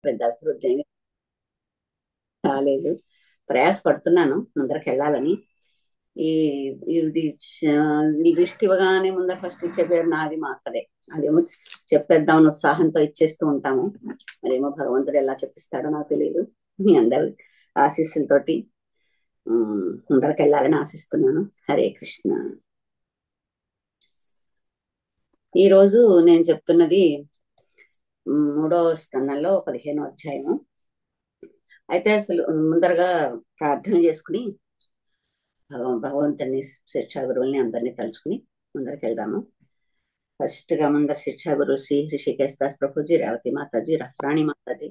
పెద్ద అభివృద్ధి ఏమీ రాలేదు. ప్రయాసపడుతున్నాను ముందరికి వెళ్ళాలని. ఈ ఇది లిస్ట్ ఇవ్వగానే ముందర ఫస్ట్ ఇచ్చే పేరు నాది, మా అక్కదే. అదేమో చెప్పేద్దామని ఉత్సాహంతో ఇచ్చేస్తూ ఉంటాము. మరేమో భగవంతుడు ఎలా చెప్పిస్తాడో నాకు తెలియదు. మీ అందరి ఆశీస్సులతోటి ముందరికి వెళ్ళాలని ఆశిస్తున్నాను. హరే కృష్ణ. ఈరోజు నేను చెప్తున్నది 3వ స్కందంలో 15వ అధ్యాయము. అయితే అసలు ముందరగా ప్రార్థన చేసుకుని భగవంతుని, శిక్షా గురువుల్ని అందరినీ తలుచుకుని ముందరికి వెళ్దాము. ఫస్ట్ గా ముందర శిక్షా గురువు శ్రీ హృషికేశ్ దాస్ ప్రభుజీ, రేవతి మాతాజీ, రాణి మాతాజీ,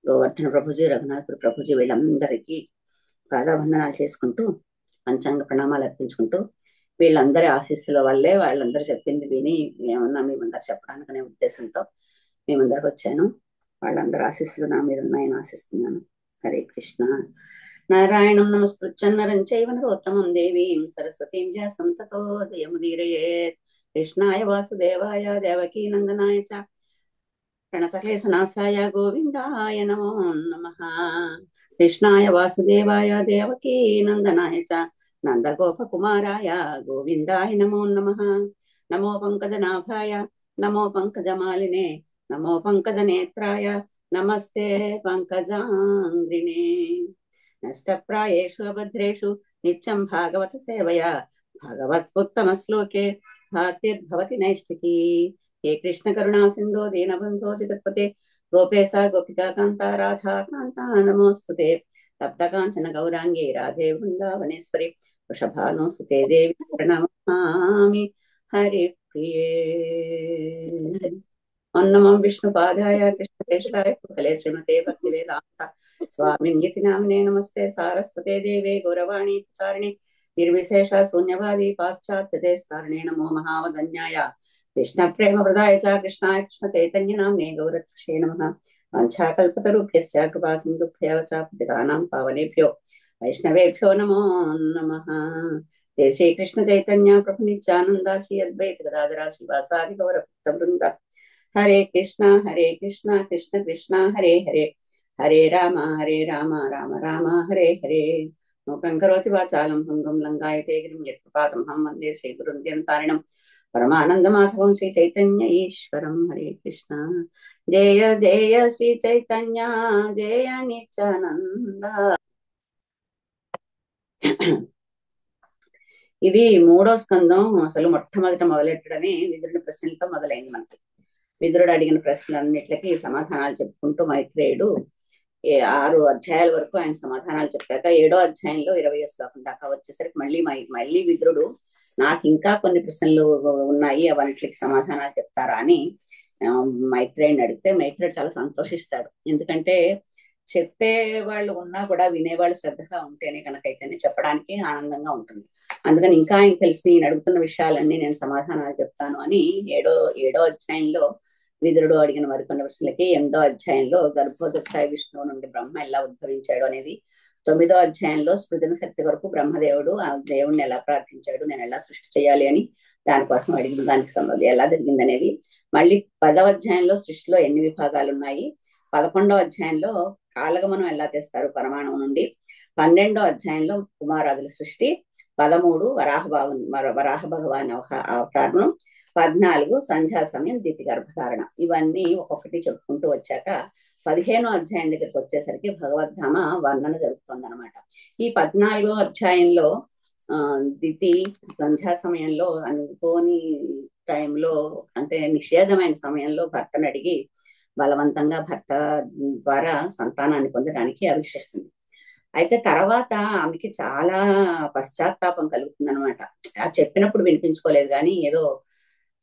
గోవర్ధన ప్రభుజీ, రఘునాథ్ ప్రభుజీ, వీళ్ళందరికీ పాదావందనాలు చేసుకుంటూ పంచాంగ ప్రణామాలు అర్పించుకుంటూ వీళ్ళందరి ఆశీస్సుల వల్లే వాళ్ళందరూ చెప్పింది విని ఏమన్నా మేమందరూ చెప్పడానికనే ఉద్దేశంతో మేమందరికి వచ్చాను. వాళ్ళందరూ ఆశీస్సులు నా మీద ఉన్నాయని ఆశిస్తున్నాను. హరే కృష్ణ. నారాయణం నమస్కృత్య నరం చైవ నరోత్తమం దేవీం సరస్వతీం వ్యాసం తతో జయముదీరయేత్. కృష్ణాయ వాసుదేవాయ దేవకీ నందనాయ చ ప్రణతక్లేశనాశాయ గోవిందాయ నమో నమః. కృష్ణాయ వాసుదేవాయ దేవకీ నందనాయ చ నందగోపకుమారాయ గోవిందాయ నమో నమః. నమో పంకజనాభాయ నమో పంకజమాలినే నమో పంకజనేత్రాయ నమస్తే పంకజాంగ్రినే. నష్టప్రాయేషు అభద్రేషు నిత్యం భాగవత సేవయా భాగవత్పుత్తమ శ్లోకే భాక్తిర్భవతి నైష్ఠికీ. హే కృష్ణ కరుణా సింధో దీనబంధో జగత్పతే గోపేశ గోపికా కాంత రాధా కాంత నమోస్తుతే. తప్తకాంచన గౌరాంగే రాధే వృందావనేశ్వరి వృషభానుసుతే దేవి ప్రణమామి హరి ప్రియే. నమో విష్ణుపాదాయ కృష్ణప్రేష్టాయ భూతలే శ్రీమతే భక్తివేదాంత స్వామిన్యతి నామినే నమస్తే సారస్వతే దేవే గౌరవాణి ప్రచారిణి నిర్విశేష శూన్యవాది పాశ్చాత్య దేశతారిణే నమో మహావదన్యాయ కృష్ణ ప్రేమ ప్రదాయ చ కృష్ణాయ కృష్ణ చైతన్య నామ్నే గౌరక్షే నమః. వాంఛాకల్పతరుభ్యశ్చ కృపా సింధుభ్యో చ పతితానాం పావనేభ్యో వైష్ణవేభ్యో నమో నమః. జయ శ్రీ కృష్ణ చైతన్య ప్రభు నిత్యానంద శ్రీ అద్వైత గదాధర శ్రీవాసాది గౌర భక్త బృంద. హరే కృష్ణ కృష్ణ కృష్ణ హరే హరే హరే రామ రామ రామ హరే హరే. మూకం కరోతి వాచాలం భంగం లంఘాయతే గిరిం యత్కృపాతమహం వందే శ్రీగురుం దిగంతారిణం పరమానందమాధవం శ్రీ చైతన్య ఈశ్వరం. హరే కృష్ణ. జయ జయ శ్రీ చైతన్య జయ నిత్యానంద. ఇది 3వ స్కందం. అసలు మొట్టమొదట మొదలెట్టడమే విదురుడి ప్రశ్నలతో మొదలైంది. మనకి విదురుడు అడిగిన ప్రశ్నలన్నిటికీ సమాధానాలు చెప్పుకుంటూ మైత్రేయుడు 6 అధ్యాయాల వరకు ఆయన సమాధానాలు చెప్పాక 7వ అధ్యాయంలో 20వ శ్లోకం దాకా వచ్చేసరికి మళ్ళీ విదురుడు నాకు ఇంకా కొన్ని ప్రశ్నలు ఉన్నాయి, అవన్నిటికి సమాధానాలు చెప్తారా అని మైత్రేయుని అడిగితే మైత్రేయుడు చాలా సంతోషిస్తాడు. ఎందుకంటే చెప్పే వాళ్ళు ఉన్నా కూడా వినేవాళ్ళు శ్రద్ధగా ఉంటేనే కనుకైతేనే చెప్పడానికి ఆనందంగా ఉంటుంది. అందుకని ఇంకా ఆయన తెలిసి నేను అడుగుతున్న విషయాలన్నీ నేను సమాధానాలు చెప్తాను అని 7వ అధ్యాయంలో విదురుడు అడిగిన మరికొన్ని ప్రశ్నలకి 8వ అధ్యాయంలో గర్భోదక్షాయ విష్ణువు నుండి బ్రహ్మ ఎలా ఉద్భవించాడు అనేది, 9వ అధ్యాయంలో సృజన శక్తి వరకు బ్రహ్మదేవుడు ఆ దేవుడిని ఎలా ప్రార్థించాడు, నేను ఎలా సృష్టి చేయాలి అని దానికోసం అడిగిన దానికి సంబంధం ఎలా జరిగింది అనేది, మళ్ళీ 10వ అధ్యాయంలో సృష్టిలో ఎన్ని విభాగాలు ఉన్నాయి, 11వ అధ్యాయంలో కాలగమనం ఎలా తెస్తారు పరమాణువు నుండి, 12వ అధ్యాయంలో కుమారాదుల సృష్టి, 13 వరాహ భగవాన్ అవతారం, 14 సంధ్యా సమయం దితి గర్భధారణ. ఇవన్నీ ఒక్కొక్కటి చెప్పుకుంటూ వచ్చాక 15వ అధ్యాయం దగ్గరికి వచ్చేసరికి భగవద్ధామ వర్ణన జరుగుతుంది అనమాట. ఈ 14వ అధ్యాయంలో దితి సంధ్యా సమయంలో అనుకోని టైంలో అంటే నిషేధమైన సమయంలో భర్తను అడిగి బలవంతంగా భర్త ద్వారా సంతానాన్ని పొందడానికి అభిషిస్తుంది. అయితే తర్వాత ఆమెకి చాలా పశ్చాత్తాపం కలుగుతుంది అనమాట. ఆ చెప్పినప్పుడు వినిపించుకోలేదు, కానీ ఏదో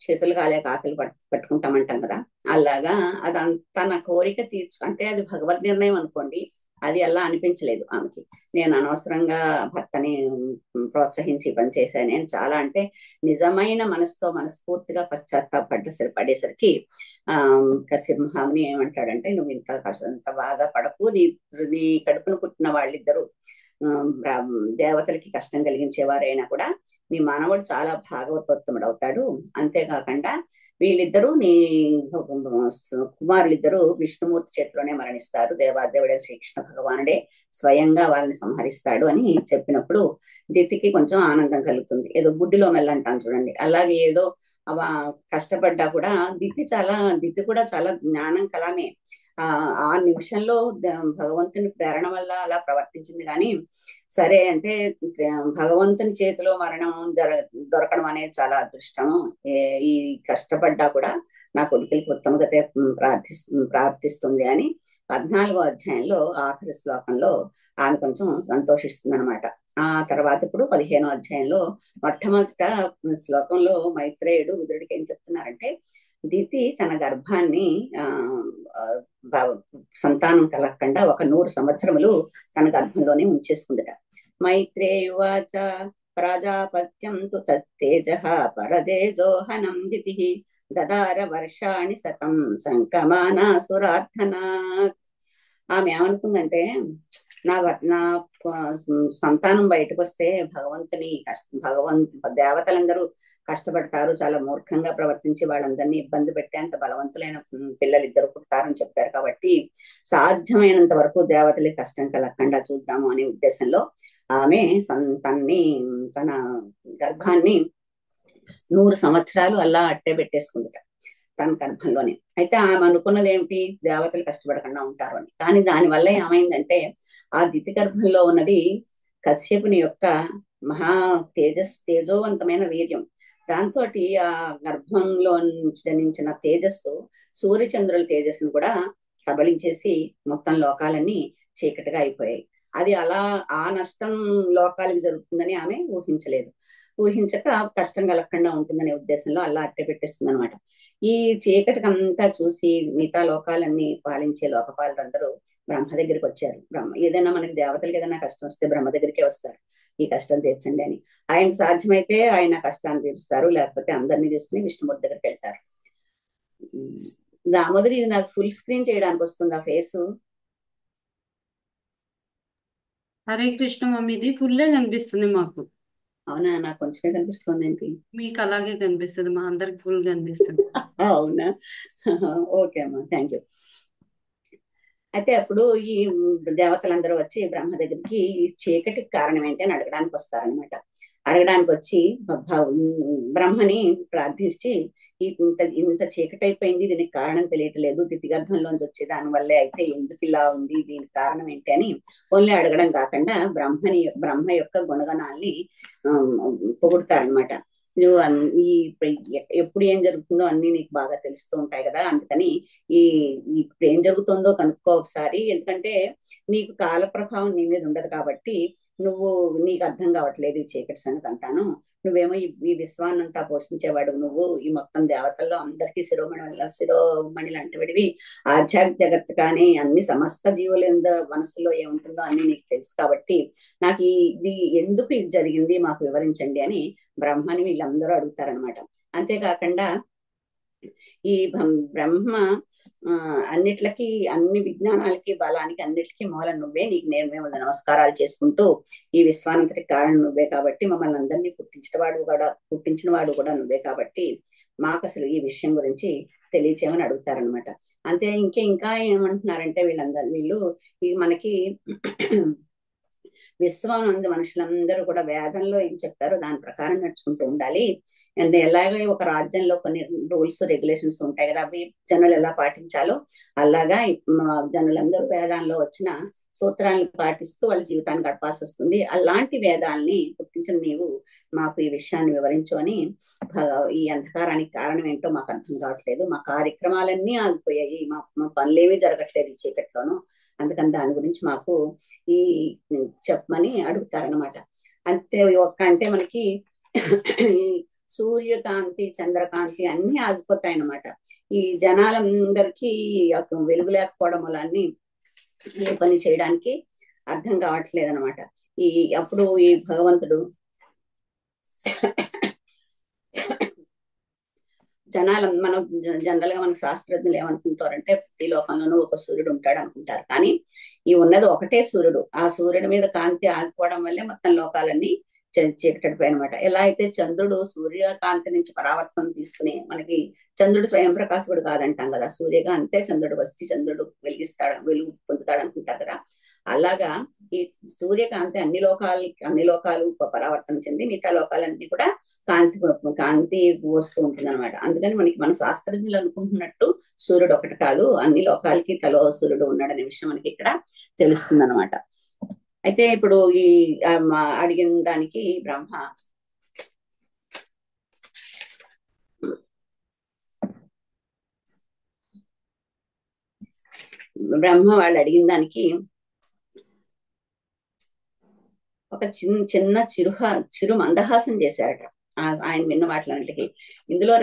చేతులు కాలేక ఆకలి పట్టుకుంటామంటాం కదా, అలాగా అదంతా నా కోరిక అంటే అది భగవద్ నిర్ణయం అనుకోండి, అది అలా అనిపించలేదు ఆమెకి. నేను అనవసరంగా భర్తని ప్రోత్సహించి పనిచేశాను నేను చాలా, అంటే నిజమైన మనసుతో మనస్ఫూర్తిగా పడేసరికి సింహాముని ఏమంటాడంటే, నువ్వు ఇంత బాధపడకు, నీ కడుపును పుట్టిన వాళ్ళిద్దరూ దేవతలకి కష్టం కలిగించేవారైనా కూడా నీ మానవుడు చాలా భాగవతోత్తముడు అవుతాడు. అంతేకాకుండా వీళ్ళిద్దరూ నీ కుమారులిద్దరూ విష్ణుమూర్తి చేతిలోనే మరణిస్తారు, దేవాదేవుడే శ్రీకృష్ణ భగవానుడే స్వయంగా వాళ్ళని సంహరిస్తాడు అని చెప్పినప్పుడు దితికి కొంచెం ఆనందం కలుగుతుంది. ఏదో గుడ్డిలో మెల్లంటాను చూడండి, అలాగే ఏదో కష్టపడ్డా కూడా దితి కూడా చాలా జ్ఞానం కలామే. ఆ నిమిషంలో భగవంతుని ప్రేరణ వల్ల అలా ప్రవర్తించింది. కానీ సరే అంటే భగవంతుని చేతిలో మరణం దొరకడం అనేది చాలా అదృష్టము. ఈ కష్టపడ్డా కూడా నా కొడుకులకి ఉత్తమగతే ప్రార్థిస్తుంది అని 14వ అధ్యాయంలో ఆఖరి శ్లోకంలో ఆమె కొంచెం సంతోషిస్తుంది అనమాట. ఆ తర్వాత ఇప్పుడు 15వ అధ్యాయంలో మొట్టమొదట శ్లోకంలో మైత్రేయుడు విదురుడికి ఏం చెప్తున్నారంటే, దితి తన గర్భాన్ని సంతానం కలగకుండా ఒక 100 సంవత్సరములు తన గర్భంలోనే ఉంచేసుకుందట. మైత్రేయువాచ ప్రజాపత్యం తు తత్తేజ పరదేజోహనం దితి దదార వర్షాణి శతం సంకమానాసురార్థనాత్. ఆమె ఏమనుకుందంటే, నా సంతానం బయటకు వస్తే దేవతలందరూ కష్టపడతారు, చాలా మూర్ఖంగా ప్రవర్తించి వాళ్ళందరినీ ఇబ్బంది పెట్టేంత బలవంతులైన పిల్లలు ఇద్దరు పుడతారని చెప్పారు. కాబట్టి సాధ్యమైనంత వరకు దేవతలకి కష్టం కలగకుండా చూద్దాము అనే ఉద్దేశంలో ఆమె తన గర్భాన్ని 100 సంవత్సరాలు అలా అట్టే పెట్టేసుకుందట తన గర్భంలోనే. అయితే ఆమె అనుకున్నది ఏమిటి, దేవతలు కష్టపడకుండా ఉంటారు అని. కానీ దానివల్ల ఏమైందంటే, ఆ దితి గర్భంలో ఉన్నది కశ్యపుని యొక్క మహా తేజోవంతమైన వీర్యం. దాంతో ఆ గర్భంలో జనించిన తేజస్సు సూర్యచంద్రుల తేజస్సును కూడా కబళించేసి మొత్తం లోకాలన్నీ చీకటిగా అయిపోయాయి. అది అలా ఆ నష్టం లోకాలకు జరుగుతుందని ఆమె ఊహించక కష్టం కలగకుండా ఉంటుందనే ఉద్దేశంలో అలా అట్టే పెట్టేస్తుంది అనమాట. ఈ చీకటికంతా చూసి మిగతా లోకాలన్నీ పాలించే లోకపాలందరూ బ్రహ్మ దగ్గరికి వచ్చారు. ఏదైనా మనకి దేవతలకి ఏదైనా కష్టం వస్తే బ్రహ్మ దగ్గరికే వస్తారు, ఈ కష్టం తీర్చండి అని. ఆయనకు సాధ్యమైతే ఆయన కష్టాన్ని తీరుస్తారు, లేకపోతే అందరినీ తీసుకుని విష్ణుమూర్తి దగ్గరికి వెళ్తారు. దామోదరి, ఇది నాకు ఫుల్ స్క్రీన్ చేయడానికి వస్తుందా ఫేసు? హరే కృష్ణ మమ్మీ, ఇది ఫుల్ కనిపిస్తుంది మాకు. అవునా, నాకు కొంచెమే కనిపిస్తుంది ఏంటి? మీకు అలాగే కనిపిస్తుంది, మా అందరికి ఫుల్ కనిపిస్తుంది. అవునా, ఓకే అమ్మా, థ్యాంక్ యూ. అయితే అప్పుడు ఈ దేవతలందరూ వచ్చి బ్రహ్మ దగ్గరికి ఈ చీకటికి కారణం ఏంటి అని అడగడానికి వస్తారనమాట. అడగడానికి వచ్చి బ్రహ్మని ప్రార్థించి, ఇంత చీకటి అయిపోయింది, దీనికి కారణం తెలియట్లేదు, దితి గర్భంలోంచి వచ్చే దాని వల్లే అయితే ఎందుకు ఇలా ఉంది, దీనికి కారణం ఏంటి అని ఓన్లీ అడగడం కాకుండా బ్రహ్మ యొక్క గుణగణాల్ని పొగుడతారనమాట. నువ్వు ఎప్పుడు ఏం జరుగుతుందో అన్ని నీకు బాగా తెలుస్తూ ఉంటాయి కదా, అందుకని ఇప్పుడు ఏం జరుగుతుందో కనుక్కో ఒకసారి, ఎందుకంటే నీకు కాల ప్రభావం నీ మీద ఉండదు కాబట్టి నీకు అర్థం కావట్లేదు ఈ చీకటి సంగతి అంతాను. నువ్వేమో ఈ విశ్వాన్నంతా పోషించేవాడు, నువ్వు ఈ మొత్తం దేవతల్లో అందరికీ శిరోమణి లాంటివిడివి, ఆధ్యాత్మిక జగత్తు కానీ అన్ని సమస్త జీవుల మనసులో ఏముంటుందో అన్ని నీకు తెలుసు కాబట్టి నాకు ఇది ఎందుకు ఇది జరిగింది మాకు వివరించండి అని బ్రహ్మని వీళ్ళందరూ అడుగుతారనమాట. అంతేకాకుండా ఈ బ్రహ్మ అన్నిట్లకి, అన్ని విజ్ఞానాలకి, బలానికి, అన్నిటికీ మూలం నువ్వే, నీకు మేము నమస్కారాలు చేసుకుంటూ ఈ విశ్వానంతటికి కారణం నువ్వే కాబట్టి, మమ్మల్ని అందరినీ పుట్టించిన వాడు కూడా నువ్వే కాబట్టి మాకు అసలు ఈ విషయం గురించి తెలియచేయమని అడుగుతారనమాట. అంతే. ఇంకా ఏమంటున్నారంటే వీళ్ళు ఈ మనకి విశ్వానంద మనుషులందరూ కూడా వేదంలో ఏం చెప్తారో దాని ప్రకారం నడుచుకుంటూ ఉండాలి. అండ్ ఎలాగే ఒక రాజ్యంలో కొన్ని రూల్స్ రెగ్యులేషన్స్ ఉంటాయి కదా, అవి జనులు ఎలా పాటించాలో అలాగా జనులందరూ వేదాల్లో వచ్చిన సూత్రాలను పాటిస్తూ వాళ్ళ జీవితాన్ని గడపాల్సి వస్తుంది. అలాంటి వేదాలని పుట్టించిన నీవు మాకు ఈ విషయాన్ని వివరించు అని, ఈ అంధకారానికి కారణం ఏంటో మాకు అర్థం కావట్లేదు, మా కార్యక్రమాలన్నీ ఆగిపోయాయి, మా పనులేమీ జరగట్లేదు ఈ చీకట్లోనూ, అందుకని దాని గురించి మాకు ఈ చెప్పమని అడుగుతారనమాట. అంతే అంటే మనకి ఈ సూర్యకాంతి, చంద్రకాంతి అన్ని ఆగిపోతాయి అన్నమాట. ఈ జనాలందరికీ వెలుగు లేకపోవడం వల్ల అన్ని ఏ పని చేయడానికి అర్థం కావట్లేదు అనమాట. అప్పుడు ఈ భగవంతుడు మనం జనరల్ గా మనకు శాస్త్రజ్ఞులు ఏమనుకుంటారంటే, ప్రతి లోకంలోనూ ఒక సూర్యుడు ఉంటాడు అనుకుంటారు. కానీ ఈ ఉన్నది ఒకటే సూర్యుడు, ఆ సూర్యుడి మీద కాంతి ఆగిపోవడం వల్లే మొత్తం లోకాలన్నీ చీకటిపై అనమాట. ఎలా అయితే చంద్రుడు సూర్యకాంతి నుంచి పరావర్తనం తీసుకుని మనకి చంద్రుడు స్వయం ప్రకాశకుడు కాదంటాం కదా, సూర్యకాంతే చంద్రుడు వచ్చి చంద్రుడు వెలుగు పొందుతాడు అనుకుంటారు కదా. అలాగా ఈ సూర్యకాంతి అన్ని లోకాలు పరావర్తనం చెంది మిగతా లోకాలన్నీ కూడా కాంతి పోస్తూ ఉంటుంది అనమాట. అందుకని మన శాస్త్రజ్ఞులు అనుకుంటున్నట్టు సూర్యుడు ఒకటి కాదు, అన్ని లోకాలకి తలో సూర్యుడు ఉన్నాడనే విషయం మనకి ఇక్కడ తెలుస్తుంది అనమాట. అయితే ఇప్పుడు ఈ అడిగిన దానికి బ్రహ్మ వాళ్ళు అడిగిన దానికి ఒక చిన్న చిరు మందహాసం చేశారట ఆయన విన్న మాటలన్నిటికీ. ఇందులో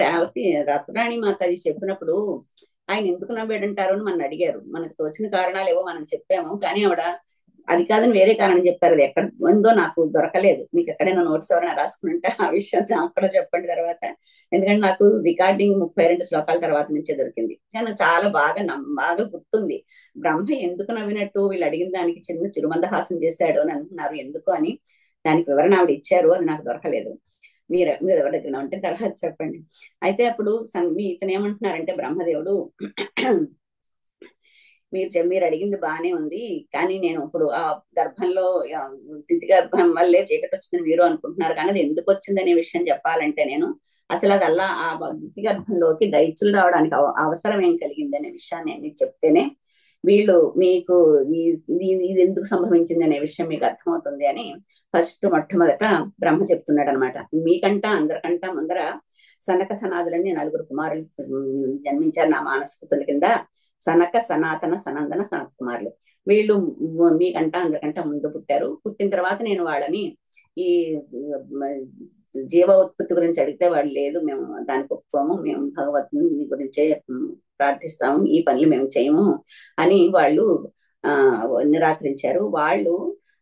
రథరాణి మాతాజీ చెప్పినప్పుడు ఆయన ఎందుకు నవ్వాడంటారు అని మన అడిగారు. మనకు తోచిన కారణాలు ఏవో మనం చెప్పాము, కానీ ఆవిడ అది కాదని వేరే కారణం చెప్పారు. అది ఎక్కడ ఉందో నాకు దొరకలేదు. మీకు ఎక్కడైనా నోట్స్ ఎవరైనా రాసుకుంటే ఆ విషయం నాకు కూడా చెప్పండి తర్వాత, ఎందుకంటే నాకు రికార్డింగ్ 32 శ్లోకాల తర్వాత నుంచే దొరికింది. కానీ చాలా బాగా గుర్తుంది. బ్రహ్మ ఎందుకు నవ్వినట్టు వీళ్ళు అడిగిన దానికి చిన్న చిరుమందహాసం చేశాడు అని అంటున్నారు. ఎందుకు అని దానికి వివరణ ఆవిడ ఇచ్చారు, అది నాకు దొరకలేదు. మీరు ఎవరి దగ్గర ఉంటే తర్వాత చెప్పండి. అయితే అప్పుడు ఇతను ఏమంటున్నారంటే బ్రహ్మదేవుడు, మీరు అడిగింది బాగానే ఉంది, కానీ నేను ఇప్పుడు ఆ గర్భంలో తిథి గర్భం వల్లే చీకటి వచ్చిందని మీరు అనుకుంటున్నారు, కానీ అది ఎందుకు వచ్చిందనే విషయం చెప్పాలంటే నేను అసలు అది అలా ఆ తిథి గర్భంలోకి దైత్యులు రావడానికి అవసరం ఏం కలిగింది అనే విషయాన్ని మీకు చెప్తేనే వీళ్ళు మీకు ఇది ఎందుకు సంభవించింది అనే విషయం మీకు అర్థమవుతుంది అని మొట్టమొదట బ్రహ్మ చెప్తున్నాడు అనమాట. మీకంటా అందరికంటా ముందర సనక సనాదులని 4 కుమారులు జన్మించారు నా మానసపుత్రుల కింద. సనక సనాతన సనందన సనత్ కుమారులు. వీళ్ళు మీకంటా అందరికంటా ముందు పుట్టారు. పుట్టిన తర్వాత నేను వాళ్ళని ఈ జీవ ఉత్పత్తి గురించి అడిగితే వాళ్ళు లేదు, మేము దానికి ఒప్పుకోము, మేము భగవద్ని గురించే ప్రార్థిస్తాము, ఈ పనులు మేము చేయము అని వాళ్ళు నిరాకరించారు. వాళ్ళు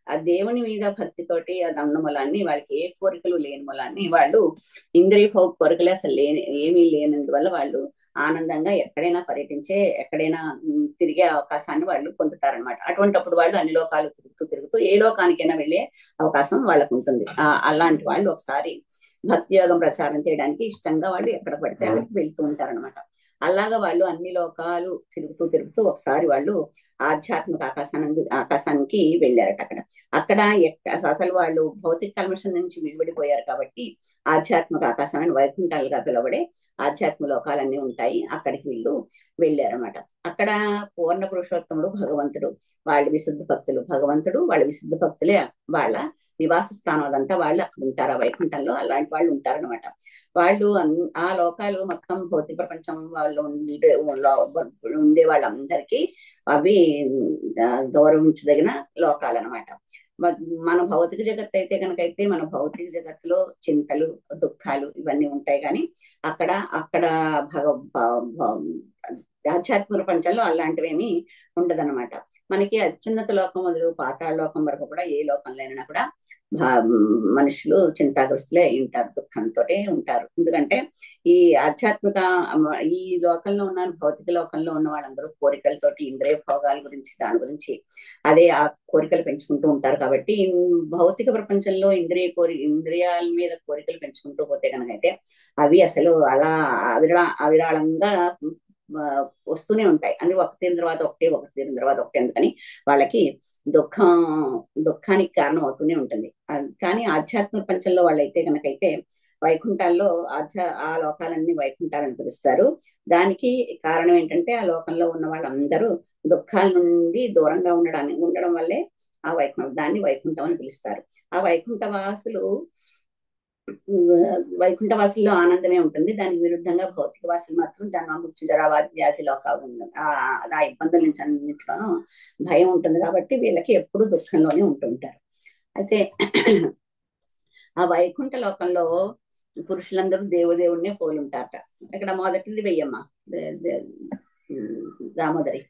ఆ దేవుని మీద భక్తితోటి అది ఉన్న మూలాన్ని, వాళ్ళకి ఏ కోరికలు లేని మూలాన్ని, వాళ్ళు ఇంద్రియ భోగ కోరికలు అసలు ఏమీ లేనందువల్ల వాళ్ళు ఆనందంగా ఎక్కడైనా పర్యటించే, ఎక్కడైనా తిరిగే అవకాశాన్ని వాళ్ళు పొందుతారనమాట. అటువంటిప్పుడు వాళ్ళు అన్ని లోకాలు తిరుగుతూ ఏ లోకానికైనా వెళ్ళే అవకాశం వాళ్ళకు ఉంటుంది. అలాంటి వాళ్ళు ఒకసారి భక్తి యోగం ప్రచారం చేయడానికి ఇష్టంగా వాళ్ళు ఎక్కడ పడితే వెళ్తూ ఉంటారనమాట. అలాగా వాళ్ళు అన్ని లోకాలు తిరుగుతూ ఒకసారి వాళ్ళు ఆధ్యాత్మిక ఆకాశానికి వెళ్ళారట. అక్కడ అసలు వాళ్ళు భౌతిక కల్మషం నుంచి విడిపడిపోయారు కాబట్టి ఆధ్యాత్మిక ఆకాశాన్ని వైకుంఠాలుగా పిలవడే ఆధ్యాత్మిక లోకాలన్నీ ఉంటాయి, అక్కడికి వీళ్ళు వెళ్ళారన్నమాట. అక్కడ పూర్ణ పురుషోత్తముడు భగవంతుడు, వాళ్ళు విశుద్ధ భక్తులు, భగవంతుడు వాళ్ళ విశుద్ధ భక్తులే వాళ్ళ నివాస స్థానం. అదంతా వాళ్ళు అక్కడ ఉంటారు, వైకుంఠంలో అలాంటి వాళ్ళు ఉంటారనమాట. వాళ్ళు ఆ లోకాలు మొత్తం భౌతిక ప్రపంచం వాళ్ళు ఉండే వాళ్ళందరికీ అవి గౌరవించదగిన లోకాలన్నమాట. మన భౌతిక జగత్తు అయితే కనుకైతే మన భౌతిక జగత్తులో చింతలు దుఃఖాలు ఇవన్నీ ఉంటాయి, కానీ అక్కడ ఆధ్యాత్మిక ప్రపంచంలో అలాంటివేమీ ఉండదన్నమాట. మనకి అత్యున్నత లోకం మొదలు పాతాళ లోకం వరకు కూడా ఏ లోకంలో కూడా మనుషులు చింతాగ్రస్తులే ఉంటారు, దుఃఖంతో ఉంటారు. ఎందుకంటే ఈ ఆధ్యాత్మిక ఈ లోకంలో ఉన్న భౌతిక లోకంలో ఉన్న వాళ్ళందరూ కోరికలతోటి ఇంద్రియ భోగాల గురించి దాని గురించి అదే ఆ కోరికలు పెంచుకుంటూ ఉంటారు. కాబట్టి భౌతిక ప్రపంచంలో ఇంద్రియాల మీద కోరికలు పెంచుకుంటూ పోతే కనుకైతే అవి అసలు అలా అవిరాళంగా వస్తూనే ఉంటాయి. అది ఒకటి తీరిన తర్వాత ఒకటి ఎందుకని వాళ్ళకి దుఃఖానికి కారణం అవుతూనే ఉంటుంది. కానీ ఆధ్యాత్మిక ప్రపంచంలో వాళ్ళైతే కనుకైతే వైకుంఠాల్లో ఆ లోకాలన్నీ వైకుంఠాలని పిలుస్తారు. దానికి కారణం ఏంటంటే ఆ లోకంలో ఉన్న వాళ్ళందరూ దుఃఖాల నుండి దూరంగా ఉండడం వల్లే దాన్ని వైకుంఠం అని పిలుస్తారు. ఆ వైకుంఠ వాసుల్లో ఆనందమే ఉంటుంది. దానికి విరుద్ధంగా భౌతిక వాసులు మాత్రం జన్మ మృత్యు జరా వ్యాధి లోకాలు ఆ ఇబ్బందుల నుంచి అన్నింటిలోనూ భయం ఉంటుంది. కాబట్టి వీళ్ళకి ఎప్పుడు దుఃఖంలోనే ఉంటుంటారు. అయితే ఆ వైకుంఠ లోకంలో పురుషులందరూ దేవుడినే పోలుంటారట. ఇక్కడ మొదటిది వెయ్యమ్మ దామోదరి.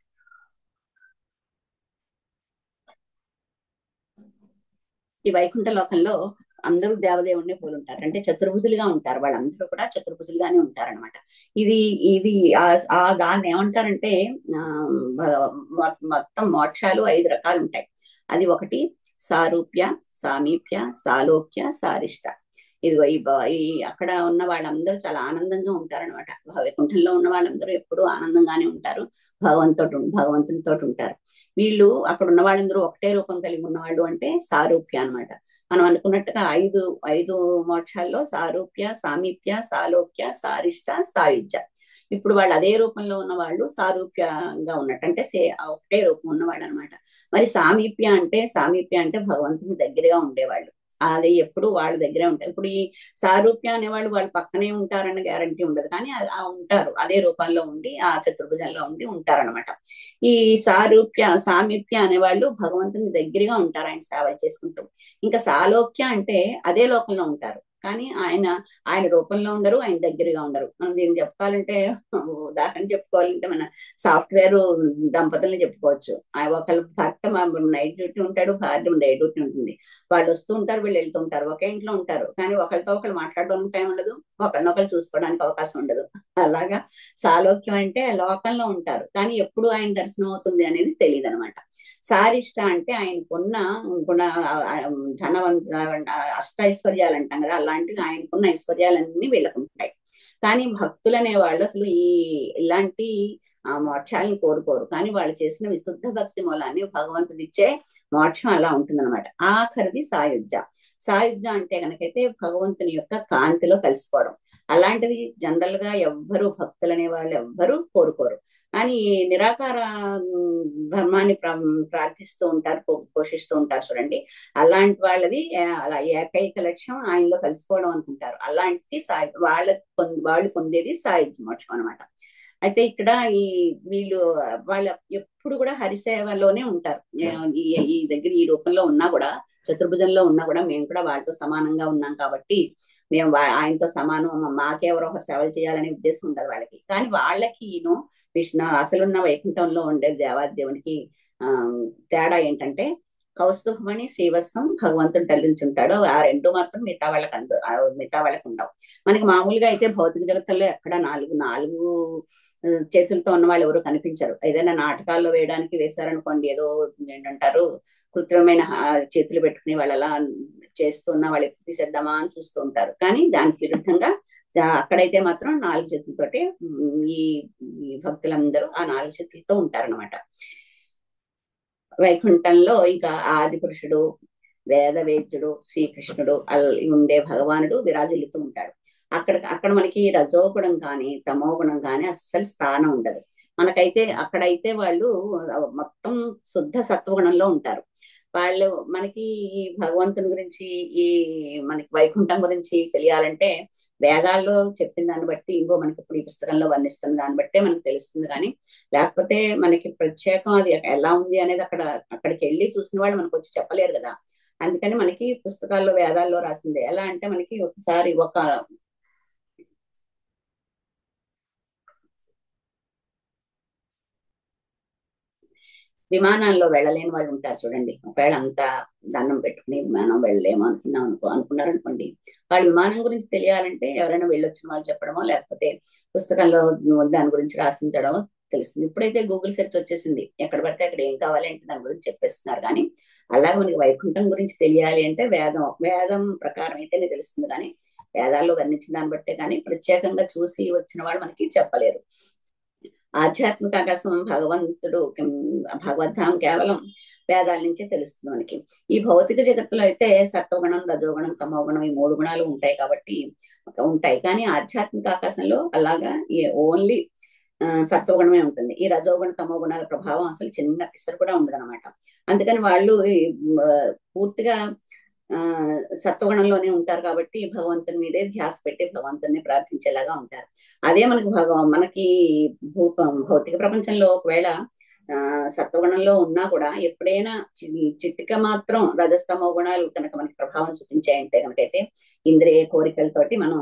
ఈ వైకుంఠ లోకంలో అందరూ దేవదేవుడిని పోలుంటారు, అంటే చతుర్భుజులుగా ఉంటారు. వాళ్ళందరూ కూడా చతుర్భుజులుగానే ఉంటారనమాట. ఇది దాన్ని ఏమంటారంటే మొత్తం మోక్షాలు 5 రకాలు ఉంటాయి. అది ఒకటి సారూప్య, సామీప్య, సాలోక్య, సారిష్ట. ఇదిగో ఈ అక్కడ ఉన్న వాళ్ళందరూ చాలా ఆనందంగా ఉంటారనమాట. వైకుంఠంలో ఉన్న వాళ్ళందరూ ఎప్పుడూ ఆనందంగానే ఉంటారు, భగవంతునితో ఉంటారు. వీళ్ళు అక్కడ ఉన్న వాళ్ళందరూ ఒకటే రూపం కలిగి ఉన్నవాళ్ళు అంటే సారూప్య అనమాట. మనం అనుకున్నట్టుగా ఐదు మోక్షాల్లో సారూప్య, సామీప్య, సాలోక్య, సారిష్ట, సాయుజ్య. ఇప్పుడు వాళ్ళు అదే రూపంలో ఉన్న వాళ్ళు సారూప్యంగా ఉన్నట్టు అంటే ఒకటే రూపం ఉన్నవాళ్ళు అనమాట. మరి సామీప్య అంటే భగవంతుని దగ్గరగా ఉండేవాళ్ళు. అది ఎప్పుడు వాళ్ళ దగ్గరే ఉంటారు. ఇప్పుడు ఈ సారూప్య అనేవాళ్ళు వాళ్ళ పక్కనే ఉంటారన్న గ్యారంటీ ఉండదు, కానీ ఉంటారు, అదే రూపంలో ఉండి ఆ చతుర్భుజంలో ఉండి ఉంటారనమాట. ఈ సామీప్య అనేవాళ్ళు భగవంతుని దగ్గరగా ఉంటారు, ఆయన సేవ చేసుకుంటూ. ఇంకా సాలోక్య అంటే అదే లోకంలో ఉంటారు, కానీ ఆయన రూపంలో ఉండరు, ఆయన దగ్గరగా ఉండరు. మనం దీన్ని చెప్పుకోవాలంటే, ఉదాహరణ చెప్పుకోవాలంటే మన సాఫ్ట్వేర్ దంపతుల్ని చెప్పుకోవచ్చు. ఒకళ్ళు భర్త నైట్ డ్యూటీ ఉంటాడు, భార్య డే డ్యూటీ ఉంటుంది. వాళ్ళు వస్తూ ఉంటారు, వీళ్ళు వెళ్తూ ఉంటారు, ఒకే ఇంట్లో ఉంటారు, కానీ ఒకరితో ఒకరు మాట్లాడడానికి టైం ఉండదు, ఒకరినొకరు చూసుకోవడానికి అవకాశం ఉండదు. అలాగా సాలోక్యం అంటే లోకంలో ఉంటారు, కానీ ఎప్పుడు ఆయన దర్శనం అవుతుంది అనేది తెలియదు అనమాట. సారిష్ట అంటే ఆయనకున్న ధనవంత అష్టైశ్వర్యాలు అంటాం కదా, అలాంటివి ఆయనకున్న ఐశ్వర్యాలన్నీ వీళ్ళకు ఉంటాయి. కానీ భక్తులు అనే వాళ్ళు అసలు ఇలాంటి మోక్షాలను కోరుకోరు, కానీ వాళ్ళు చేసిన విశుద్ధ భక్తి మూలాన్ని భగవంతుడిచ్చే మోక్షం అలా ఉంటుందన్నమాట. ఆఖరిది సాయుధ్య అంటే కనుకైతే భగవంతుని యొక్క కాంతిలో కలిసిపోవడం. అలాంటిది జనరల్ గా ఎవ్వరు భక్తులు అనే వాళ్ళు ఎవ్వరు కోరుకోరు, కానీ నిరాకార ధర్మాన్ని ప్రార్థిస్తూ ఉంటారు, పోషిస్తూ ఉంటారు చూడండి. అలాంటి వాళ్ళది అలా ఏకైక లక్ష్యం ఆయనలో కలిసిపోవడం అనుకుంటారు. అలాంటి వాళ్ళు పొందేది సాయుధ్య మోక్షం అనమాట. అయితే ఇక్కడ వీళ్ళు వాళ్ళ ఎప్పుడు కూడా హరిసేవలోనే ఉంటారు. ఈ దగ్గర ఈ రూపంలో ఉన్నా కూడా, చతుర్భుజంలో ఉన్నా కూడా మేము కూడా వాళ్ళతో సమానంగా ఉన్నాం కాబట్టి మేము ఆయనతో సమానం, మాకెవరో సేవలు చేయాలనే ఉద్దేశం ఉండదు వాళ్ళకి. కానీ వాళ్ళకి విష్ణు అసలున్న వైకుంఠంలో ఉండే దేవాదేవునికి తేడా ఏంటంటే, కౌస్తుభమణి శ్రీవత్సం భగవంతుడు తల్లించుంటాడు. ఆ రెండు మాత్రం మిగతా వాళ్ళకి ఉండవు. మనకి మామూలుగా అయితే భౌతిక జగత్తుల్లో ఎక్కడ నాలుగు చేతులతో ఉన్న వాళ్ళు ఎవరు కనిపించరు. ఏదైనా నాటకాల్లో వేయడానికి వేశారనుకోండి, ఏదో ఏంటంటారు కృత్రిమమైన చేతులు పెట్టుకుని వాళ్ళు అలా చేస్తున్న వాళ్ళు ఎప్పుడు తీసేద్దామా అని చూస్తూ ఉంటారు. కానీ దానికి విరుద్ధంగా అక్కడైతే మాత్రం 4 చేతులతోటి ఈ భక్తులందరూ ఆ 4 చేతులతో ఉంటారనమాట. వైకుంఠంలో ఇంకా ఆది పురుషుడు, వేదవేద్యుడు, శ్రీకృష్ణుడు ఉండే భగవానుడు విరాజిల్లుతూ ఉంటాడు. అక్కడ మనకి రజోగుణం కానీ తమోగుణం కానీ అస్సలు స్థానం ఉండదు. అక్కడైతే వాళ్ళు మొత్తం శుద్ధ సత్వగుణంలో ఉంటారు. వాళ్ళు మనకి ఈ భగవంతుని గురించి, మనకి వైకుంఠం గురించి తెలియాలంటే వేదాల్లో చెప్పిన దాన్ని బట్టి, మనకి ఇప్పుడు ఈ పుస్తకంలో వర్ణిస్తున్న దాన్ని బట్టే మనకు తెలుస్తుంది. కానీ లేకపోతే మనకి ప్రత్యేకం అది ఎలా ఉంది అనేది అక్కడికి వెళ్ళి చూసిన వాళ్ళు మనకు వచ్చి చెప్పలేరు కదా. అందుకని మనకి పుస్తకాల్లో వేదాల్లో రాసింది ఎలా అంటే, మనకి ఒకసారి విమానాల్లో వెళ్ళలేని వాళ్ళు ఉంటారు చూడండి. ఒకవేళ అంతా దండం పెట్టుకుని విమానం వెళ్ళలేమో అనుకున్నారనుకోండి, వాళ్ళు విమానం గురించి తెలియాలంటే ఎవరైనా వెళ్ళొచ్చిన వాళ్ళు చెప్పడమో, లేకపోతే పుస్తకంలో దాని గురించి రాసించడమో తెలుస్తుంది. ఇప్పుడైతే గూగుల్ సెర్చ్ వచ్చేసింది, ఎక్కడ పడితే అక్కడ ఏం కావాలి అంటే దాని గురించి చెప్పేస్తున్నారు. కానీ అలాగే మనకి వైకుంఠం గురించి తెలియాలి అంటే వేదం ప్రకారం అయితేనే తెలుస్తుంది. కానీ వేదాల్లో వర్ణించిన దాన్ని బట్టే కానీ ప్రత్యేకంగా చూసి వచ్చిన వాళ్ళు మనకి చెప్పలేరు. ఆధ్యాత్మిక ఆకాశం భగవద్ధాం కేవలం వేదాల నుంచే తెలుస్తుంది మనకి. ఈ భౌతిక జగత్తులో అయితే సత్వగుణం, రజోగుణం, తమోగుణం ఈ 3 గుణాలు ఉంటాయి కాబట్టి ఉంటాయి. కానీ ఆధ్యాత్మిక ఆకాశంలో అలాగా ఓన్లీ సత్వగుణమే ఉంటుంది. ఈ రజోగుణ తమో గుణాల ప్రభావం అసలు చిన్న పిసరు కూడా ఉండదు అనమాట. అందుకని వాళ్ళు పూర్తిగా సత్వగుణంలోనే ఉంటారు కాబట్టి భగవంతుని మీదే ధ్యాస పెట్టి భగవంతుని ప్రార్థించేలాగా ఉంటారు. అదే మనకి భౌతిక ప్రపంచంలో ఒకవేళ సత్వగుణంలో ఉన్నా కూడా ఎప్పుడైనా చిటిక మాత్రం రజస్తమో గుణాలు కనుక మనకి ప్రభావం చూపించాయంటే కనుకైతే ఇంద్రియ కోరికలతోటి మనం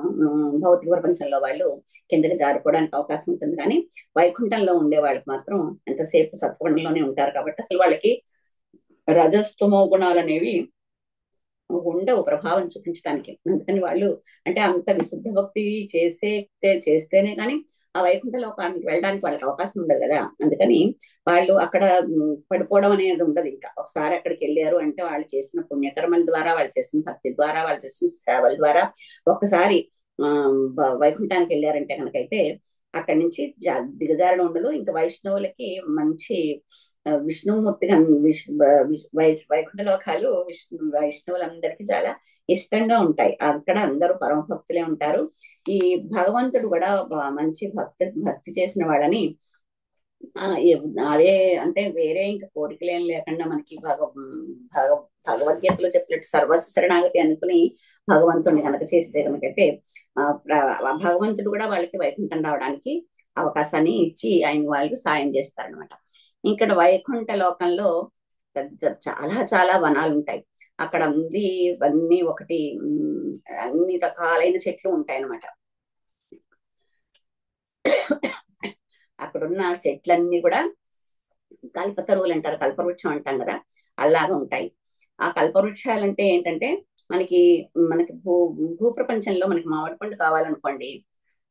భౌతిక ప్రపంచంలో వాళ్ళు కిందకి జారుకోవడానికి అవకాశం ఉంటుంది. కానీ వైకుంఠంలో ఉండే వాళ్ళకి మాత్రం ఎంతసేపు సత్వగుణంలోనే ఉంటారు కాబట్టి అసలు వాళ్ళకి రజస్తమో గుణాలు అనేవి ఉండవు ప్రభావం చూపించడానికి. అందుకని వాళ్ళు అంటే అంత విశుద్ధ భక్తి చేస్తేనే కానీ ఆ వైకుంఠ లోకానికి వెళ్ళడానికి వాళ్ళకి అవకాశం ఉండదు కదా. అందుకని వాళ్ళు అక్కడ పడిపోవడం అనేది ఉండదు. ఇంకా ఒకసారి అక్కడికి వెళ్ళారు అంటే వాళ్ళు చేసిన పుణ్యకర్మల ద్వారా, వాళ్ళు చేసిన భక్తి ద్వారా, వాళ్ళు చేసిన సేవల ద్వారా ఒక్కసారి వైకుంఠానికి వెళ్ళారంటే కనుకైతే అక్కడి నుంచి దిగజారడం ఉండదు. ఇంకా వైష్ణవులకి మంచి విష్ణుమూర్తిగా వైకుంఠ లోకాలు వైష్ణవులందరికీ చాలా ఇష్టంగా ఉంటాయి. అక్కడ అందరూ పరమ భక్తులే ఉంటారు. ఈ భగవంతుడు కూడా మంచి భక్తి చేసిన వాళ్ళని అదే అంటే వేరే ఇంకా కోరికలు ఏం లేకుండా మనకి భగవద్గీతలో చెప్పినట్టు సర్వస్వ శరణాగతి అనుకుని భగవంతుడిని కనుక చేస్తే కనుకైతే భగవంతుడు కూడా వాళ్ళకి వైకుంఠం రావడానికి అవకాశాన్ని ఇచ్చి ఆయన వాళ్ళకి సాయం చేస్తారనమాట. ఇక్కడ వైకుంఠ లోకంలో చాలా చాలా వనాలు ఉంటాయి. అక్కడ ఉంది అన్ని ఒకటి అన్ని రకాలైన చెట్లు ఉంటాయి అన్నమాట. అక్కడున్న చెట్లన్నీ కూడా కల్పతరువులు అంటారు, కల్పవృక్షం అంటాం కదా, అలాగా ఉంటాయి. ఆ కల్పవృక్షాలు అంటే ఏంటంటే మనకి భూప్రపంచంలో మనకి మామిడి పండు కావాలనుకోండి,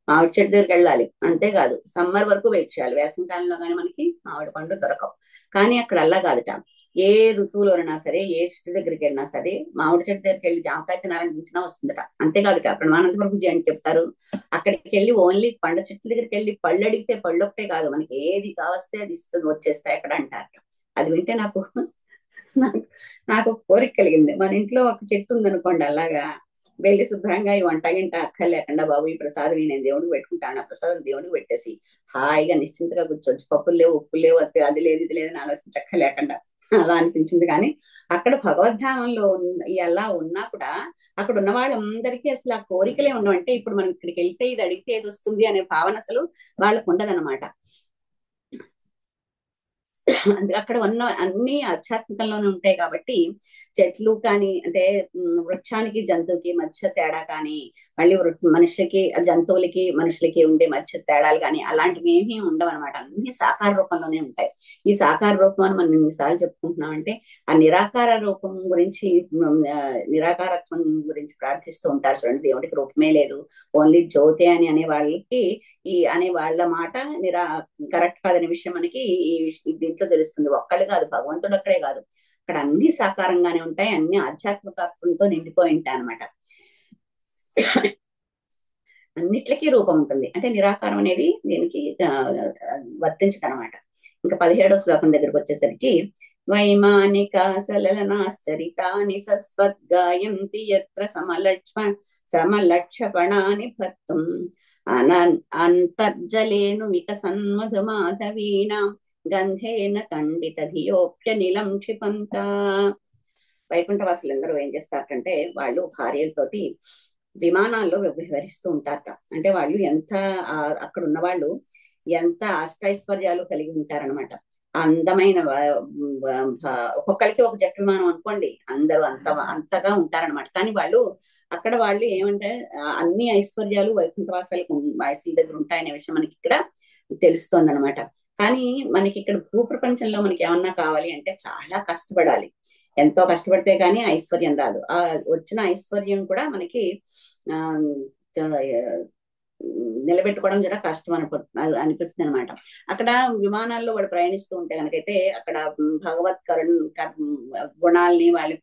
మామిడి చెట్టు దగ్గరికి వెళ్ళాలి. అంతేకాదు సమ్మర్ వరకు వెయిట్ చేయాలి. వేసవి కాలంలో కానీ మనకి మామిడి పండు దొరకవు. కానీ అక్కడ అలా కాదుట. ఏ ఋతువులోనైనా సరే, ఏ చెట్టు దగ్గరికి వెళ్ళినా సరే, మామిడి చెట్టు దగ్గరికి వెళ్ళి జామకాయ తినాలనిపించినా వస్తుందట. అంతేకాదుట అక్కడ మానంతపురం అని చెప్తారు. అక్కడికి వెళ్ళి ఓన్లీ పండ్ల చెట్ల దగ్గరికి వెళ్ళి పళ్ళు అడిగితే పళ్ళు ఒకటే కాదు, మనకి ఏది కావస్తే అది ఇస్తుంది, వచ్చేస్తాయి అక్కడ అంటారు. అది వింటే నాకు కోరిక కలిగింది. మన ఇంట్లో ఒక చెట్టు ఉందనుకోండి, అలాగా వెళ్ళి శుభ్రంగా ఈ వంట గింట అక్కర్లేకుండా బాబు ఈ ప్రసాదం నేను దేవుడికి పెట్టుకుంటాను, ఆ ప్రసాదం దేవుడికి పెట్టేసి హాయిగా నిశ్చింతగా కూర్చోవచ్చు. పప్పులు లేవు, ఉప్పులు లేవు, అది లేదు ఇది లేదని ఆలోచించక్కర్లేకుండా అలా అనిపించింది. కానీ అక్కడ భగవద్ధామంలో అలా ఉన్నా కూడా అక్కడ ఉన్న వాళ్ళందరికీ అసలు ఆ కోరికలే ఉండవంటే, ఇప్పుడు మనం ఇక్కడికి వెళ్తే ఇది అడిగితే ఏది వస్తుంది అనే భావన అసలు వాళ్ళకు ఉండదన్నమాట. అక్కడ ఉన్న అన్ని ఆధ్యాత్మికంలోనే ఉంటాయి కాబట్టి చెట్లు కానీ అంటే వృక్షానికి జంతువుకి మధ్య తేడా కానీ, మళ్ళీ మనుషులకి జంతువులకి మనుషులకి ఉండే మధ్య తేడాలు కానీ అలాంటివి ఏమీ ఉండవు అనమాట. అన్ని సాకార రూపంలోనే ఉంటాయి. ఈ సాకార రూపం అని మనం ఎన్నిసార్లు చెప్పుకుంటున్నాం అంటే ఆ నిరాకార రూపం గురించి, నిరాకారత్వం గురించి ప్రార్థిస్తూ ఉంటారు చూడండి. దేవుడికి రూపమే లేదు, ఓన్లీ జ్యోతి అని అనే వాళ్ళకి అనే వాళ్ళ మాట కరెక్ట్ కాదనే విషయం మనకి ఈ దీంట్లో తెలుస్తుంది. ఒక్కళ్ళు కాదు, భగవంతుడు అక్కడే కాదు, అక్కడ అన్ని సాకారంగానే ఉంటాయి, అన్ని ఆధ్యాత్మికత్వంతో నిండిపోయి ఉంటాయి అనమాట. అన్నిట్లకి రూపం ఉంటుంది. అంటే నిరాకారం అనేది దీనికి వర్తించదనమాట. ఇంకా 17వ శ్లోకం దగ్గరకు వచ్చేసరికి వైమానిక సలలనాశ్చరితాని సస్వద్గాయంతి యత్ర సమలక్ష్యపణాని భర్తుం అంతర్జలేను వికసన్మధుమాధవీనాం గంధేన ఖండిత ధియోప్యనిలం క్షిపంత. వైకుంఠవాసులందరూ ఏం చేస్తారంటే వాళ్ళు భార్యలతోటి విమానాల్లో విహరిస్తూ ఉంటారట. అంటే వాళ్ళు ఎంత అక్కడ ఉన్న వాళ్ళు ఎంత అష్టైశ్వర్యాలు కలిగి ఉంటారనమాట. అందమైన ఒక్కొక్కరికి ఒక జట్టు విమానం అనుకోండి, అందరూ అంతగా ఉంటారనమాట. కానీ అక్కడ వాళ్ళు ఏమంటే అన్ని ఐశ్వర్యాలు వైకుంఠవాసాలకు వాసుల దగ్గర ఉంటాయనే విషయం మనకి ఇక్కడ తెలుస్తోంది అనమాట. కానీ మనకి ఇక్కడ భూప్రపంచంలో మనకి ఏమన్నా కావాలి అంటే చాలా కష్టపడాలి. ఎంతో కష్టపడితే కానీ ఐశ్వర్యం రాదు. ఆ వచ్చిన ఐశ్వర్యం కూడా మనకి నిలబెట్టుకోవడం కూడా కష్టం అనిపిస్తుంది అనమాట. అక్కడ విమానాల్లో వాడు ప్రయాణిస్తూ ఉంటే కనుకైతే అక్కడ భగవత్ గుణాలని వాళ్ళ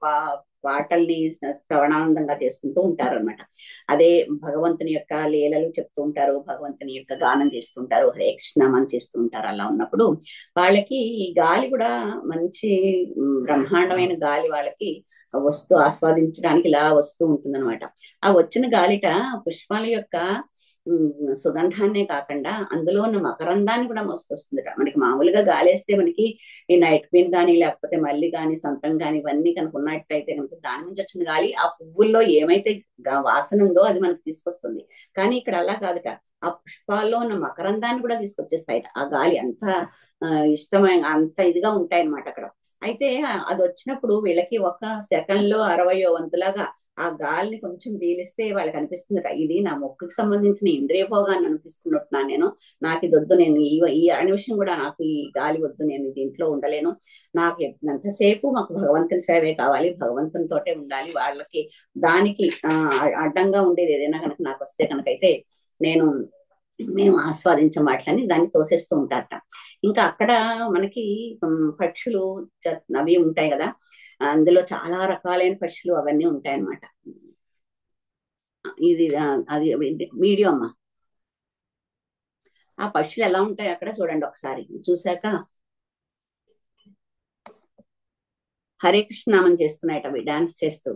పాటల్ని శ్రవణానందంగా చేసుకుంటూ ఉంటారు అనమాట. అదే భగవంతుని యొక్క లీలలు చెప్తూ ఉంటారు, భగవంతుని యొక్క గానం చేస్తుంటారు, హరే కృష్ణమని చేస్తూ ఉంటారు. అలా ఉన్నప్పుడు వాళ్ళకి ఈ గాలి కూడా మంచి బ్రహ్మాండమైన గాలి వాళ్ళకి ఆస్వాదించడానికి ఇలా వస్తూ ఉంటుందన్నమాట. ఆ వచ్చిన గాలిట పుష్పాల యొక్క సుగంధాన్నే కాకుండా అందులో ఉన్న మకరందాన్ని కూడా మోసుకొస్తుందిట. మనకి మామూలుగా గాలి వేస్తే మనకి ఈ నైట్ క్వీన్ కానీ లేకపోతే మల్లి కానీ సొంతం కానీ ఇవన్నీ కనుక ఉన్నట్టయితే కనుక దాని నుంచి వచ్చిన గాలి ఆ పువ్వుల్లో ఏమైతే వాసన ఉందో అది మనకు తీసుకొస్తుంది. కానీ ఇక్కడ అలా కాదుట, ఆ పుష్పాల్లో ఉన్న మకరందాన్ని కూడా తీసుకొచ్చేస్తాయి ఆ గాలి. అంత ఇష్టమైన అంత ఇదిగా ఉంటాయి అన్నమాట అక్కడ. అయితే అది వచ్చినప్పుడు వీళ్ళకి ఒక సెకండ్లో 60వ వంతులాగా ఆ గాలిని కొంచెం పీలిస్తే వాళ్ళకి అనిపిస్తుందట, ఇది నా మొక్కుకి సంబంధించిన ఇంద్రియ భోగాన్ని అనిపిస్తున్నట్టున్నాను నేను, నాకు ఇది వద్దు, నేను ఈ నిమిషం కూడా నాకు ఈ గాలి వద్దు, నేను దీంట్లో ఉండలేను, నాకు ఎంతసేపు మాకు భగవంతుని సేవే కావాలి, భగవంతుని తోటే ఉండాలి, వాళ్ళకి దానికి అడ్డంగా ఉండేది ఏదైనా కనుక నాకు వస్తే కనుకైతే నేను మేము ఆస్వాదించే వాటిని దాన్ని తోసేస్తూ ఉంటారట. ఇంకా అక్కడ మనకి పక్షులు అవి ఉంటాయి కదా, అందులో చాలా రకాలైన పక్షులు అవన్నీ ఉంటాయన్నమాట. ఇది అది వీడియో అమ్మా. ఆ పక్షులు ఎలా ఉంటాయి అక్కడ చూడండి ఒకసారి. చూశాక హరే కృష్ణ నామం చేస్తున్నాయట అవి డాన్స్ చేస్తూ.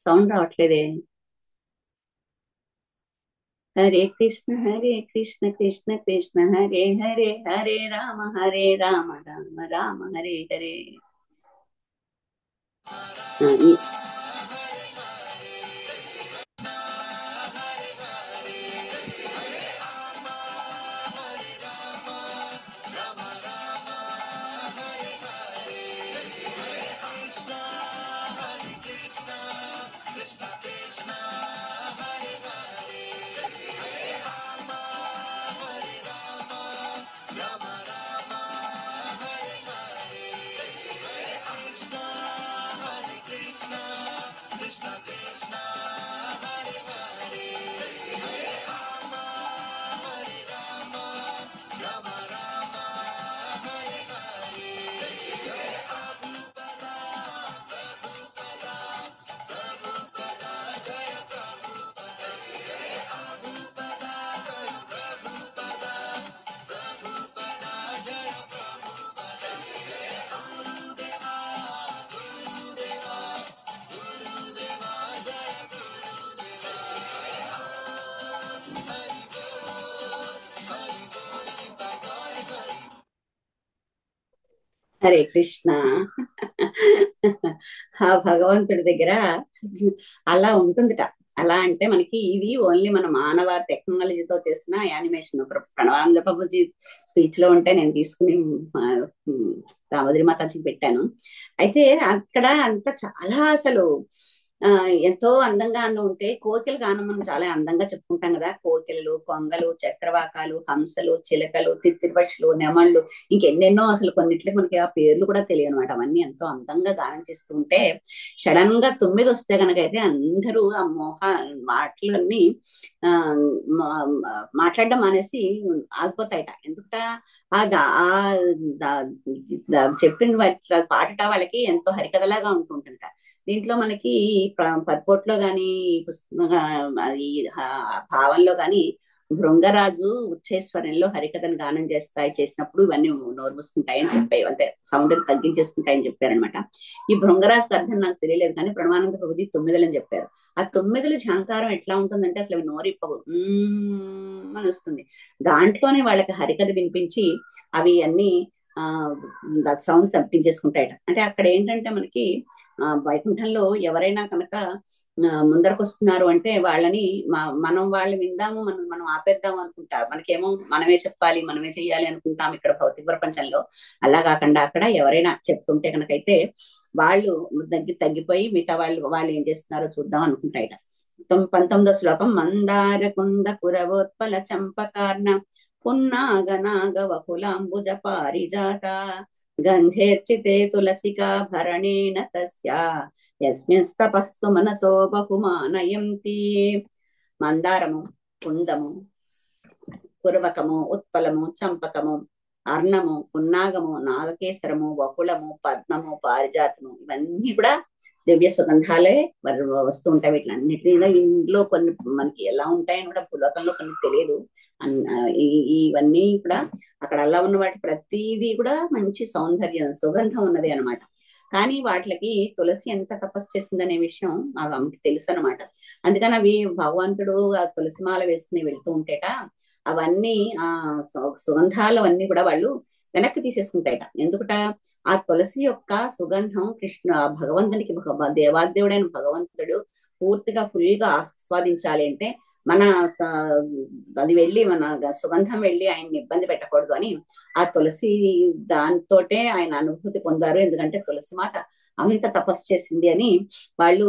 సౌండ్ రావట్లేదే. హరే కృష్ణ కృష్ణ కృష్ణ హరే హరే, హరే రామ రామ రామ హరే హరే. హరే కృష్ణ. ఆ భగవంతుడి దగ్గర అలా ఉంటుందిట. అలా అంటే మనకి ఇది ఓన్లీ మన మానవ టెక్నాలజీతో చేసిన యానిమేషన్. ప్రణవానంద ప్రభుజీ స్పీచ్ లో ఉంటే నేను తీసుకుని దామోదరి మాతాజీకి పెట్టాను. అయితే అక్కడ అంత చాలా అసలు ఎంతో అందంగా ఉంటే కోకిల గానం మనం చాలా అందంగా చెప్పుకుంటాం కదా. కోకిలలు, కొంగలు, చక్రవాకాలు, హంసలు, చిలకలు, తిత్తిపక్షులు, నెమళ్ళు, ఇంకెన్నెన్నో అసలు కొన్నిట్లకి మనకి ఆ పేర్లు కూడా తెలియదు అనమాట. అవన్నీ ఎంతో అందంగా గానం చేస్తూ ఉంటే సడన్ గా 9 వస్తే కనుకైతే అందరూ ఆ మాటలన్నీ ఆ మాట్లాడడం అనేసి ఆగిపోతాయట. ఎందుకట చెప్పింది పాటట వాళ్ళకి ఎంతో హరికథలాగా ఉంటుంటుంట. దీంట్లో మనకి పర్పోట్లో గాని ఈ భావంలో గాని భృంగరాజు ఉచ్చేశ్వరంలో హరికథను గానం చేసినప్పుడు ఇవన్నీ నోరు మూసుకుంటాయని చెప్పాయి, అంటే సౌండ్ తగ్గించేసుకుంటాయని చెప్పారనమాట. ఈ భృంగరాజుకి అర్థం నాకు తెలియలేదు, కానీ ప్రణవానంద ప్రభుజీ 9 అని చెప్పారు. ఆ 9 ఝంకారం ఎట్లా ఉంటుందంటే అసలు నోరిప్పవు అని వస్తుంది. దాంట్లోనే వాళ్ళకి హరికథ వినిపించి అవి అన్ని సౌండ్ తప్పించేసుకుంటాయట. అంటే అక్కడ ఏంటంటే మనకి వైకుంఠంలో ఎవరైనా కనుక ముందరకు వస్తున్నారు అంటే వాళ్ళని మనం వాళ్ళు విందాము, మనం ఆపేద్దాము అనుకుంటారు. మనకేమో మనమే చెప్పాలి, మనమే చెయ్యాలి అనుకుంటాం ఇక్కడ భౌతిక ప్రపంచంలో. అలా కాకుండా అక్కడ ఎవరైనా చెప్తుంటే కనుకైతే వాళ్ళు తగ్గిపోయి మిగతా వాళ్ళు ఏం చేస్తున్నారో చూద్దాం అనుకుంటాయట. 19వ శ్లోకం. మందార కుంద కురవోత్పల చంపకార్ణ పున్నాగనాగ వకులాంబుజ పారిజాత గంధేర్చితే తులసికా భరణేన తస్యా యస్మిన్స్తపస్సు మనసో బహుమానయంతి. మందారము, కుందము, కురవకము, ఉత్పలము, చంపకము, అర్ణము, పున్నాగము, నాగకేసరము, వకుళము, పద్మము, పారిజాతము ఇవన్నీ కూడా దివ్య సుగంధాలే వస్తూ ఉంటాయి. వీటిలన్నిటిలో ఇందులో కొన్ని మనకి ఎలా ఉంటాయని కూడా భూలోకంలో కొన్ని తెలియదు. ఇవన్నీ కూడా అక్కడ అలా ఉన్న వాటి ప్రతిదీ కూడా మంచి సౌందర్యం, సుగంధం ఉన్నది అనమాట. కానీ వాటికి తులసి ఎంత తపస్సు చేసిందనే విషయం ఆమెకి తెలుసు అనమాట. అందుకని అవి భగవంతుడు ఆ తులసి మాల వేసుకుని వెళ్తూ ఉంటేట అవన్నీ సుగంధాలు అన్నీ కూడా వాళ్ళు వెనక్కి తీసేసుకుంటాయట. ఎందుకట ఆ తులసి యొక్క సుగంధం భగవంతునికి దేవాదేవుడైన భగవంతుడు పూర్తిగా ఫుల్ గా ఆస్వాదించాలి అంటే మన అది వెళ్ళి మన సుగంధం వెళ్ళి ఆయన్ని ఇబ్బంది పెట్టకూడదు అని ఆ తులసి దానితోటే ఆయన అనుభూతి పొందారు. ఎందుకంటే తులసి మాత అంత తపస్సు చేసింది అని వాళ్ళు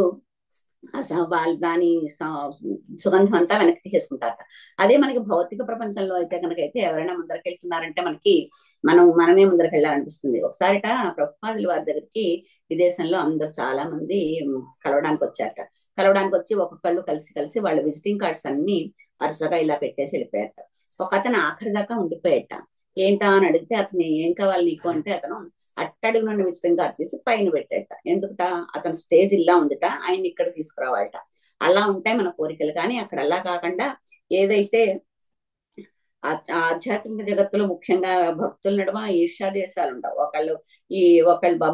దాని సుగంధం అంతా వెనక్కి తీసేసుకుంటారట. అదే మనకి భౌతిక ప్రపంచంలో అయితే కనుకైతే ఎవరైనా ముందరికి వెళ్తున్నారంటే మనమే ముందరికి వెళ్ళాలనిపిస్తుంది. ఒకసారిట ప్రభుపాదుల వారి దగ్గరికి విదేశంలో అందరూ చాలా మంది కలవడానికి వచ్చారట. కలవడానికి వచ్చి ఒక్కొక్కళ్ళు కలిసి వాళ్ళ విజిటింగ్ కార్డ్స్ అన్ని వరుసగా ఇలా పెట్టేసి వెళ్ళిపోయారట. ఒక అతను ఆఖరి దాకా ఉండిపోయాట. ఏంటా అని అడిగితే అతను ఏం కావాలి నీకు అంటే అతను అట్టడుగు నుండి విచిత్రంగా తీసి పైన పెట్టేట. ఎందుకుట? అతను స్టేజ్ ఇలా ఉందిట, ఆయన ఇక్కడ తీసుకురావాలట. అలా ఉంటాయి మన కోరికలు. కానీ అక్కడ అలా కాకుండా ఏదైతే ఆధ్యాత్మిక జగత్తులో ముఖ్యంగా భక్తుల నడుమ ఈర్ష్యాదేశాలు ఉండవు. ఒకళ్ళు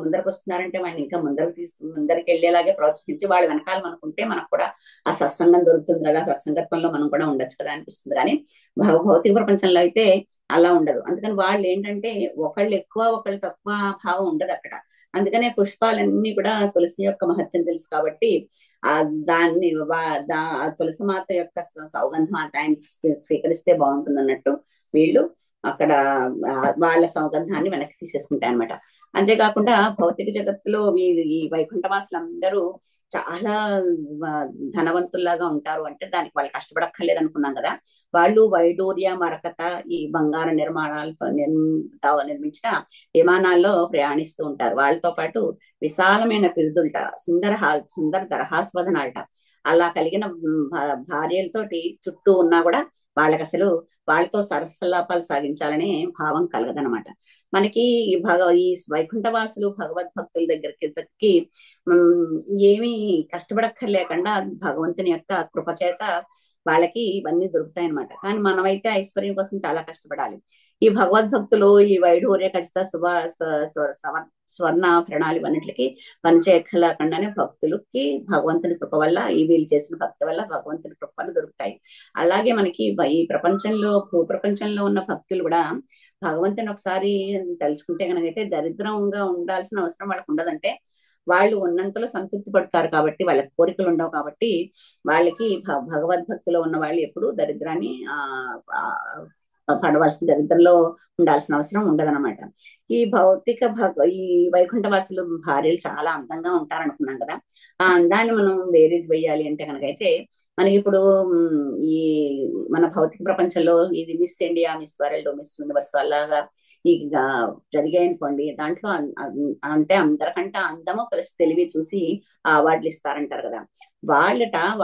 ముందరకు వస్తున్నారంటే వాళ్ళని ఇంకా ముందరికి వెళ్ళేలాగే ప్రోత్సహించి వాళ్ళ వెనకాల మనకుంటే మనకు కూడా ఆ సత్సంగం దొరుకుతుంది కదా, సత్సంగత్వంలో మనం కూడా ఉండొచ్చు కదా అనిపిస్తుంది. కానీ భౌతిక ప్రపంచంలో అయితే అలా ఉండదు. అందుకని వాళ్ళు ఏంటంటే ఒకళ్ళు ఎక్కువ ఒకళ్ళు తక్కువ భావం ఉండదు అక్కడ. అందుకనే పుష్పాలన్నీ కూడా తులసి యొక్క మహత్యం తెలుసు కాబట్టి ఆ దాన్ని తులసి మాత యొక్క సౌగంధం ఆయన స్వీకరిస్తే బాగుంటుంది అన్నట్టు వీళ్ళు అక్కడ వాళ్ళ సౌగంధాన్ని వెనక్కి తీసేసుకుంటాయి అనమాట. అంతేకాకుండా భౌతిక జగత్తులో ఈ వైకుంఠవాసులందరూ చాలా ధనవంతుల్లాగా ఉంటారు. అంటే దానికి వాళ్ళు కష్టపడక్కర్లేదు అనుకున్నాం కదా. వాళ్ళు వైడూర్య, మరకత ఈ బంగారు నిర్మించిన విమానాల్లో ప్రయాణిస్తూ ఉంటారు. వాళ్ళతో పాటు విశాలమైన పిరుదుల్ట, సుందర దరహాస్వదనాలట. అలా కలిగిన భార్యలతోటి చుట్టూ ఉన్నా కూడా వాళ్ళకి అసలు వాళ్ళతో సరసల్లాపాలు సాగించాలనే భావం కలగదనమాట. మనకి ఈ వైకుంఠవాసులు భగవద్భక్తుల దగ్గరికి ఏమీ కష్టపడక్కర్లేకుండా భగవంతుని యొక్క కృపచేత వాళ్ళకి ఇవన్నీ దొరుకుతాయి అనమాట. కానీ మనమైతే ఐశ్వర్యం కోసం చాలా కష్టపడాలి. ఈ భగవద్భక్తులు ఈ వైఢూర్య ఖచ్చిత స్వర్ణ ప్రణాళి అన్నిటికి పనిచేయక్కర్లేకుండానే భక్తులకి భగవంతుని కృప వల్ల వీళ్ళు చేసిన భక్తి వల్ల భగవంతుని కృపలు దొరుకుతాయి. అలాగే మనకి ఈ భూప్రపంచంలో ఉన్న భక్తులు కూడా భగవంతుని ఒకసారి తలుచుకుంటే కనుకైతే దరిద్రంగా ఉండాల్సిన అవసరం వాళ్ళకు ఉండదంటే వాళ్ళు ఉన్నంతలో సంతృప్తి పడతారు కాబట్టి వాళ్ళకి కోరికలు ఉండవు కాబట్టి వాళ్ళకి భగవద్భక్తిలో ఉన్న వాళ్ళు ఎప్పుడు దరిద్రాన్ని పడవలసిన దరిద్రంలో ఉండాల్సిన అవసరం ఉండదన్నమాట. ఈ వైకుంఠవాసులు భార్యలు చాలా అందంగా ఉంటారనుకున్నాం కదా. ఆ అందాన్ని మనం బేరీజ్ వేయాలి అంటే కనుకైతే మనకి ఇప్పుడు ఈ మన భౌతిక ప్రపంచంలో ఇది miss India, miss world, miss universe అలాగా ఇక జరిగాయి అనుకోండి. దాంట్లో అంటే అందరికంటే అందము ప్లస్ తెలివి చూసి ఆ అవార్డులు ఇస్తారంటారు కదా.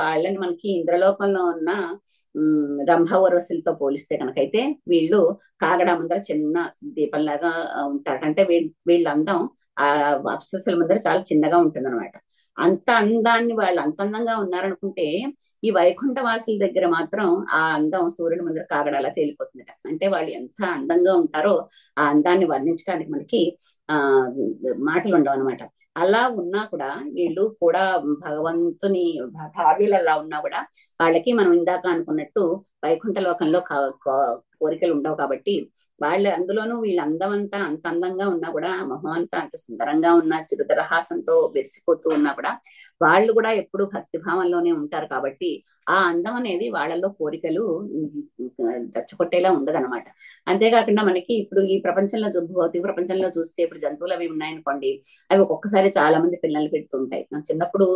వాళ్ళని మనకి ఇంద్రలోకంలో ఉన్న రంభ ఊర్వశులతో పోలిస్తే కనుకైతే వీళ్ళు కాగడ ముందర చిన్న దీపంలాగా ఉంటారు. అంటే వీళ్ళ అందం ఆ అప్సరసల ముందర చాలా చిన్నగా ఉంటుంది అనమాట. అంత అందాన్ని వాళ్ళు అంత అందంగా ఉన్నారనుకుంటే ఈ వైకుంఠ వాసుల దగ్గర మాత్రం ఆ అందం సూర్యుని ముందర కాగడాలా తేలిపోతుందట. అంటే వాళ్ళు ఎంత అందంగా ఉంటారో ఆ అందాన్ని వర్ణించడానికి మనకి మాటలు ఉండవు అనమాట. అలా ఉన్నా కూడా వీళ్ళు కూడా భగవంతుని భార్యలు అలా ఉన్నా కూడా వాళ్ళకి మనం ఇందాక అనుకున్నట్టు వైకుంఠ లోకంలో కోరికలు ఉండవు కాబట్టి వాళ్ళు అందులోనూ వీళ్ళ అందమంతా అంత అందంగా ఉన్నా కూడా మొహం అంతా అంత సుందరంగా ఉన్నా చిరుదరహాసంతో బెరిసిపోతూ ఉన్నా కూడా వాళ్ళు కూడా ఎప్పుడు భక్తిభావంలోనే ఉంటారు కాబట్టి ఆ అందం అనేది వాళ్ళలో కోరికలు రెచ్చగొట్టేలా ఉండదన్నమాట. అంతేకాకుండా మనకి ఇప్పుడు ఈ ప్రపంచంలో భౌతిక ప్రపంచంలో చూస్తే ఇప్పుడు జంతువులు అవి ఉన్నాయనుకోండి, అవి ఒక్కొక్కసారి చాలా మంది పిల్లలు పెడుతుంటాయి. నాకు చిన్నప్పుడు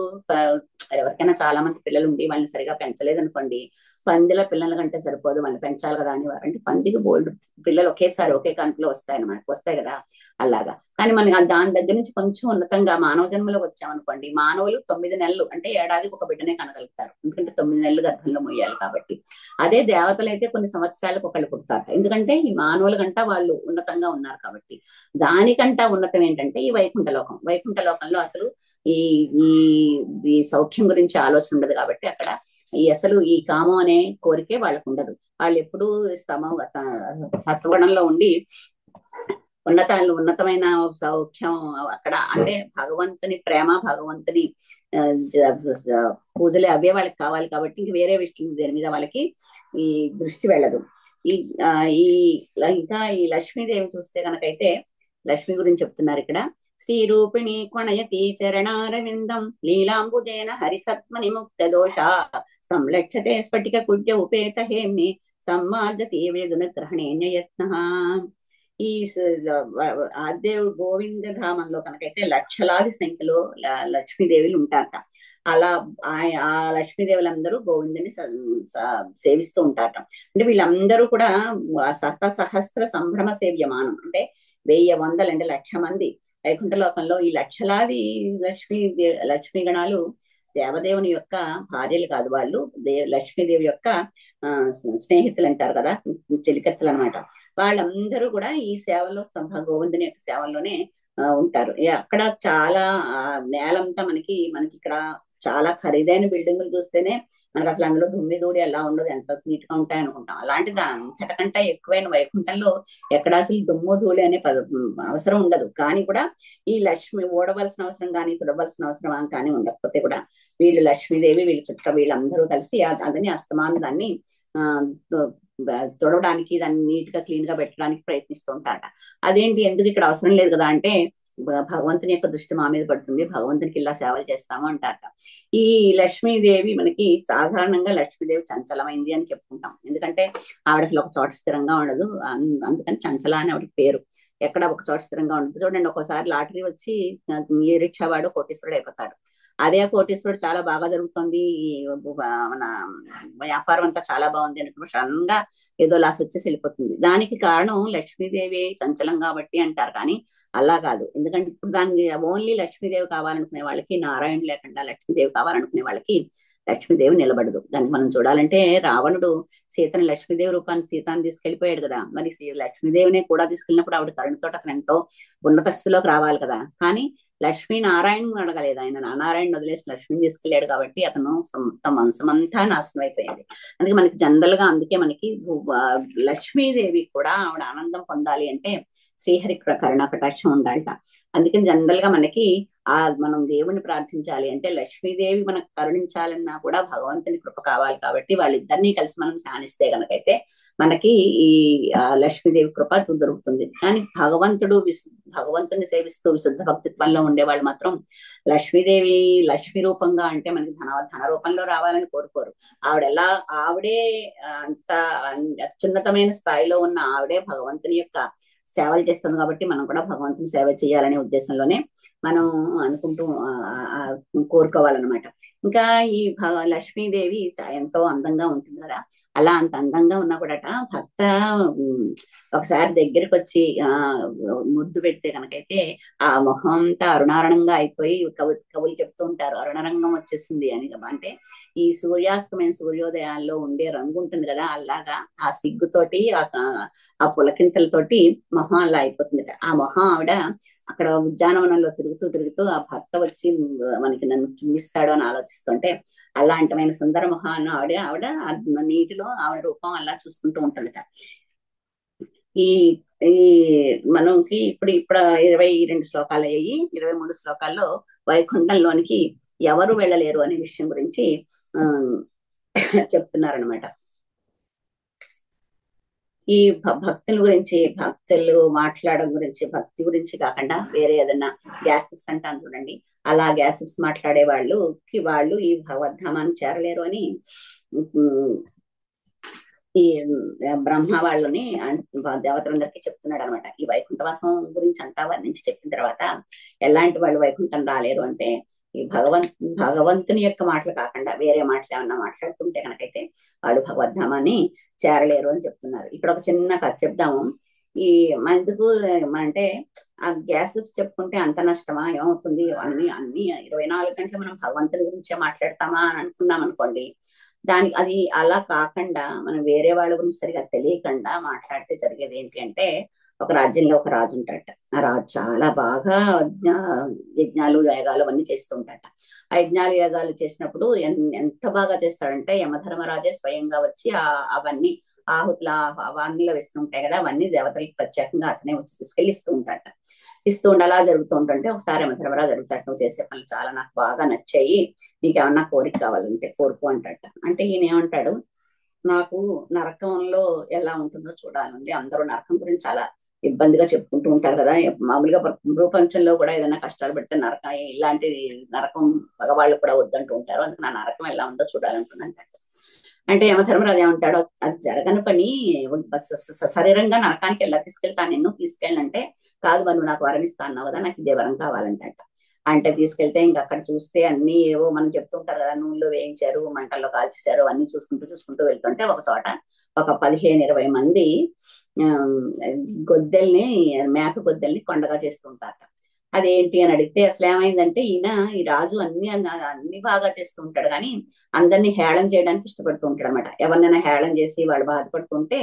ఎవరికైనా చాలా మంది పిల్లలు ఉండి వాళ్ళని సరిగా పెంచలేదు అనుకోండి, పందిల పిల్లల కంటే సరిపోదు మళ్ళీ పెంచాలి కదా అని అంటే పందికి బోల్డ్ పిల్లలు ఒకేసారి ఒకే కాన్పులో వస్తాయి కదా అలాగా. కానీ మనకి దాని దగ్గర నుంచి కొంచెం ఉన్నతంగా మానవ జన్మలోకి వచ్చామనుకోండి, మానవులు 9 నెలలు అంటే ఏడాదికి ఒక బిడ్డనే కనగలుగుతారు. ఎందుకంటే 9 నెలలు గర్భంలో మొయ్యాలి కాబట్టి. అదే దేవతలు అయితే కొన్ని సంవత్సరాలకు ఒకళ్ళు పుడతారు. ఎందుకంటే ఈ మానవుల కంటా వాళ్ళు ఉన్నతంగా ఉన్నారు కాబట్టి. దానికంటా ఉన్నతం ఏంటంటే ఈ వైకుంఠ లోకంలో అసలు ఈ ఈ సౌఖ్యం గురించి ఆలోచన ఉండదు కాబట్టి అక్కడ అసలు ఈ కామం అనే కోరికే వాళ్ళకు ఉండదు. వాళ్ళు ఎప్పుడూ సత్వగుణంలో ఉండి ఉన్నతమైన సౌఖ్యం అక్కడ అంటే భగవంతుని ప్రేమ, భగవంతుని పూజలే అవే వాళ్ళకి కావాలి కాబట్టి ఇంక వేరే విషయం దేని మీద వాళ్ళకి ఈ దృష్టి వెళ్ళదు. ఇంకా ఈ లక్ష్మీదేవి చూస్తే కనుకైతే లక్ష్మి గురించి చెప్తున్నారు ఇక్కడ. శ్రీరూపిణి కొణయతి చరణారవిందం లీలాంబుజేన హరిసత్మని ముక్త దోష సంలక్షతే స్ఫటిక కుడ్య ఉపేత హేమి సమ్మార్జతి వేదున గ్రహణేన యత్న. ఈ ఆదిదేవుడు గోవింద ధామంలో కనుకైతే లక్షలాది సంఖ్యలో లక్ష్మీదేవులు ఉంటారట. అలా ఆ లక్ష్మీదేవులందరూ గోవిందుని సేవిస్తూ ఉంటారట. అంటే వీళ్ళందరూ కూడా సహస్ర సంభ్రమ సేవ్యమానం అంటే 1000 అంటే 1,00,000 మంది వైకుంఠ లోకంలో ఈ లక్షలాది లక్ష్మీ గణాలు దేవదేవుని యొక్క భార్యలు కాదు, వాళ్ళు లక్ష్మీదేవి యొక్క స్నేహితులు అంటారు కదా, చెలికత్తలు అనమాట. వాళ్ళందరూ కూడా ఈ సేవలో గోవిందుని యొక్క సేవల్లోనే ఉంటారు. అక్కడ చాలా నేలంతా మనకి ఇక్కడ చాలా ఖరీదైన బిల్డింగులు చూస్తేనే మనకు అసలు అందులో దుమ్మి ధూళి ఎలా ఉండదు, ఎంత నీట్ గా ఉంటాయి అనుకుంటాం. అలాంటిది అంతటకంటే ఎక్కువైన వైకుంఠంలో ఎక్కడ అసలు దుమ్ము ధూళి అనే అవసరం ఉండదు. కానీ కూడా ఈ లక్ష్మి ఓడవలసిన అవసరం కానీ తుడవలసిన అవసరం కానీ ఉండకపోతే కూడా వీళ్ళు లక్ష్మీదేవి వీళ్ళ చుట్ట వీళ్ళందరూ కలిసి అదని అస్తమానం దాన్ని తుడవడానికి, దాన్ని నీట్ గా క్లీన్ గా పెట్టడానికి ప్రయత్నిస్తూ ఉంటారట. అదేంటి, ఎందుకు ఇక్కడ అవసరం లేదు కదా అంటే, భగవంతుని యొక్క దృష్టి మా మీద పడుతుంది, భగవంతునికి ఇలా సేవలు చేస్తాము అంటారట. ఈ లక్ష్మీదేవి మనకి సాధారణంగా లక్ష్మీదేవి చంచలమైంది అని చెప్పుకుంటాం. ఎందుకంటే ఆవిడ అసలు ఒక చోట స్థిరంగా ఉండదు, అందుకని చంచల అని ఆవిడ పేరు. ఎక్కడ ఒక చోట స్థిరంగా ఉండదు. చూడండి, ఒక్కోసారి లాటరీ వచ్చి ఈ రిక్షా వాడు కోటీశ్వరుడు అయిపోతాడు. అదే కోటీశ్వరుడు చాలా బాగా జరుగుతుంది, మన వ్యాపారం అంతా చాలా బాగుంది అనుకున్న సడన్ గా ఏదో లాస్ వచ్చేసి వెళ్ళిపోతుంది. దానికి కారణం లక్ష్మీదేవి చంచలం కాబట్టి అంటారు. కానీ అలా కాదు. ఎందుకంటే ఇప్పుడు దానికి ఓన్లీ లక్ష్మీదేవి కావాలనుకునే వాళ్ళకి, నారాయణ లేకుండా లక్ష్మీదేవి కావాలనుకునే వాళ్ళకి లక్ష్మీదేవి నిలబడదు. దానికి మనం చూడాలంటే రావణుడు సీతని లక్ష్మీదేవి రూపాన్ని సీతాన్ని తీసుకెళ్లిపోయాడు కదా, మరి లక్ష్మీదేవిని కూడా తీసుకెళ్ళినప్పుడు ఆవిడ కరుణతో అతను ఎంతో ఉన్నత స్థితిలోకి రావాలి కదా. కానీ లక్ష్మీ నారాయణ అడగలేదు. ఆయన నారాయణ వదిలేసి లక్ష్మిని తీసుకెళ్లాడు కాబట్టి అతను వంశమంతా నాశనం అయిపోయింది. అందుకే మనకి జనరల్ గా అందుకే మనకి లక్ష్మీదేవి కూడా ఆవిడ ఆనందం పొందాలి అంటే శ్రీహరి కరుణా కటాక్షం ఉండాలట. అందుకని జనరల్ గా మనకి మనం దేవుణ్ణి ప్రార్థించాలి అంటే లక్ష్మీదేవి మనకు కరుణించాలన్నా కూడా భగవంతుని కృప కావాలి. కాబట్టి వాళ్ళిద్దరినీ కలిసి మనం ధ్యానిస్తే కనుకైతే మనకి ఈ లక్ష్మీదేవి కృప దొరుకుతుంది. కానీ భగవంతుని సేవిస్తూ విశుద్ధ భక్తిత్వంలో ఉండేవాళ్ళు మాత్రం లక్ష్మీదేవి లక్ష్మీ రూపంగా అంటే మనకి ధన రూపంలో రావాలని కోరుకోరు. ఆవిడే అంత అత్యున్నతమైన స్థాయిలో ఉన్న ఆవిడే భగవంతుని యొక్క సేవలు చేస్తుంది. కాబట్టి మనం కూడా భగవంతుని సేవ చేయాలనే ఉద్దేశంలోనే మనం అనుకుంటూ కోరుకోవాలన్నమాట. ఇంకా ఈ లక్ష్మీదేవి ఎంతో అందంగా ఉంటుంది కదా, అలా అంత అందంగా ఉన్నా కూడా భర్త ఒకసారి దగ్గరికి వచ్చి ముద్దు పెడితే కనుకైతే ఆ మొహం అంతా అరుణారణంగా అయిపోయి కవులు చెప్తూ ఉంటారు, అరుణరంగం వచ్చేసింది అని. అంటే ఈ సూర్యాస్తమైన సూర్యోదయాల్లో ఉండే రంగు ఉంటుంది కదా, అలాగా ఆ సిగ్గుతోటి ఆ పులకింతలతోటి మొహం అలా అయిపోతుంది. ఆ మొహం ఆవిడ అక్కడ ఉద్యానవనంలో తిరుగుతూ ఆ భర్త వచ్చి మనకి నన్ను చూపిస్తాడు అని ఆలోచిస్తుంటే అలాంటిమైన సుందర మొహాన్ని ఆవిడ నీటిలో ఆవిడ రూపం అలా చూసుకుంటూ ఉంటుందట. ఈ మనకి ఇప్పుడు 22 శ్లోకాలు అయ్యాయి. 23 శ్లోకాల్లో వైకుంఠంలోనికి ఎవరు వెళ్ళలేరు అనే విషయం గురించి చెప్తున్నారనమాట. ఈ భక్తుల గురించి, భక్తులు మాట్లాడడం గురించి, భక్తి గురించి కాకుండా వేరే ఏదన్నా గ్యాసిక్స్ అంటాను చూడండి, అలా గ్యాసిక్స్ మాట్లాడే వాళ్ళు ఈ భగవద్ధామాన్ని చేరలేరు అని ఈ బ్రహ్మ వాళ్ళని దేవతలందరికీ చెప్తున్నాడు అనమాట. ఈ వైకుంఠవాసం గురించి అంతా వర్ణించి చెప్పిన తర్వాత ఎలాంటి వాళ్ళు వైకుంఠం రాలేరు అంటే ఈ భగవంతుని యొక్క మాటలు కాకుండా వేరే మాటలు ఏమన్నా మాట్లాడుతుంటే కనుకైతే వాళ్ళు భగవద్ధామాన్ని చేరలేరు అని చెప్తున్నారు. ఇక్కడ ఒక చిన్న కథ చెప్దాము. ఈ ఎందుకు అంటే ఆ గ్యాస్ చెప్పుకుంటే అంత నష్టమా, ఏమవుతుంది, అన్ని 24 గంటలు మనం భగవంతుని గురించే మాట్లాడతామా అని అనుకున్నాం అనుకోండి. దానికి అది అలా కాకుండా మనం వేరే వాళ్ళ గురించి సరిగా తెలియకుండా మాట్లాడితే జరిగేది ఏంటి అంటే, ఒక రాజ్యంలో ఒక రాజు ఉంటాడట. ఆ రాజు చాలా బాగా యజ్ఞాలు యాగాలు అవన్నీ చేస్తూ ఉంటాడట. ఆ యజ్ఞాలు యాగాలు చేసినప్పుడు ఎంత బాగా చేస్తాడంటే యమధర్మరాజే స్వయంగా వచ్చి అవన్నీ ఆహుతుల అవన్నీలో వేస్తూ ఉంటాయి కదా, అవన్నీ దేవతలకి ప్రత్యేకంగా అతనే వచ్చి తీసుకెళ్ళి ఇస్తూ అలా జరుగుతూ ఉంటుంటే ఒకసారి యమధర్మరాజు అడుగుతాడు, నువ్వు చేసే పనులు చాలా నాకు బాగా నచ్చాయి, నీకేమన్నా కోరిక కావాలంటే కోరుకో అంటాడట. అంటే ఈయన ఏమంటాడు, నాకు నరకంలో ఎలా ఉంటుందో చూడాలండి. అందరూ నరకం గురించి చాలా ఇబ్బందిగా చెప్పుకుంటూ ఉంటారు కదా, మామూలుగా ప్రపంచంలో కూడా ఏదైనా కష్టాలు పెడితే నరకం, ఇలాంటి నరకం మగవాళ్ళు కూడా వద్దంటూ ఉంటారు, అందుకు నా నరకం ఎలా ఉందో చూడాలనుకుందంటాడు. అంటే యమధర్మరాజు ఏమంటాడు, అది జరగని పని, శరీరంగా నరకానికి ఎలా తీసుకెళ్తాను, నిన్ను తీసుకెళ్ళనంటే కాదు మరి నువ్వు నాకు వరణిస్తా అన్నావు కదా, నాకు ఇదే వరం కావాలంటట. అంటే తీసుకెళ్తే ఇంకా అక్కడ చూస్తే అన్ని ఏవో మనం చెప్తుంటారు కదా, నూనెలో వేయించారు, మంటల్లో కాల్చేశారు, అన్ని చూసుకుంటూ వెళ్తుంటే ఒక చోట ఒక 15-20 మంది మేక గొద్దెల్ని కొండగా చేస్తూ ఉంటారట. అదేంటి అని అడిగితే అసలు ఏమైందంటే ఈ రాజు అన్ని బాగా చేస్తూ ఉంటాడు కానీ అందరినీ హేళన చేయడానికి ఇష్టపడుతూ ఉంటాడు అనమాట. ఎవరినైనా హేళన చేసి వాళ్ళు బాధపడుతుంటే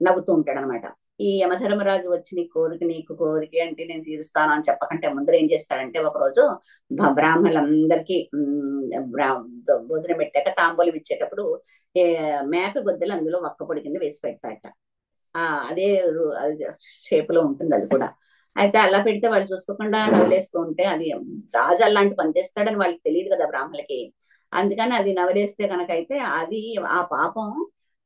నవ్వుతూ ఉంటాడు అనమాట. ఈ యమధర్మరాజు వచ్చి నీకు కోరిక అంటే నేను తీరుస్తాను అని చెప్పకంటే ముందర ఏం చేస్తాడంటే ఒకరోజు బ్రాహ్మణులందరికీ భోజనం పెట్టాక తాంబూలం ఇచ్చేటప్పుడు మేక గొద్దెలు అందులో ఒక్క పొడి కింద వేసి పెడతాడట. అదే షేప్ లో ఉంటుంది అది కూడా. అయితే అలా పెడితే వాళ్ళు చూసుకోకుండా నవలేస్తూ ఉంటే అది రాజు అలాంటి పని చేస్తాడని వాళ్ళకి తెలియదు కదా బ్రాహ్మణులకి. అందుకని అది నవలేస్తే కనుకైతే అది ఆ పాపం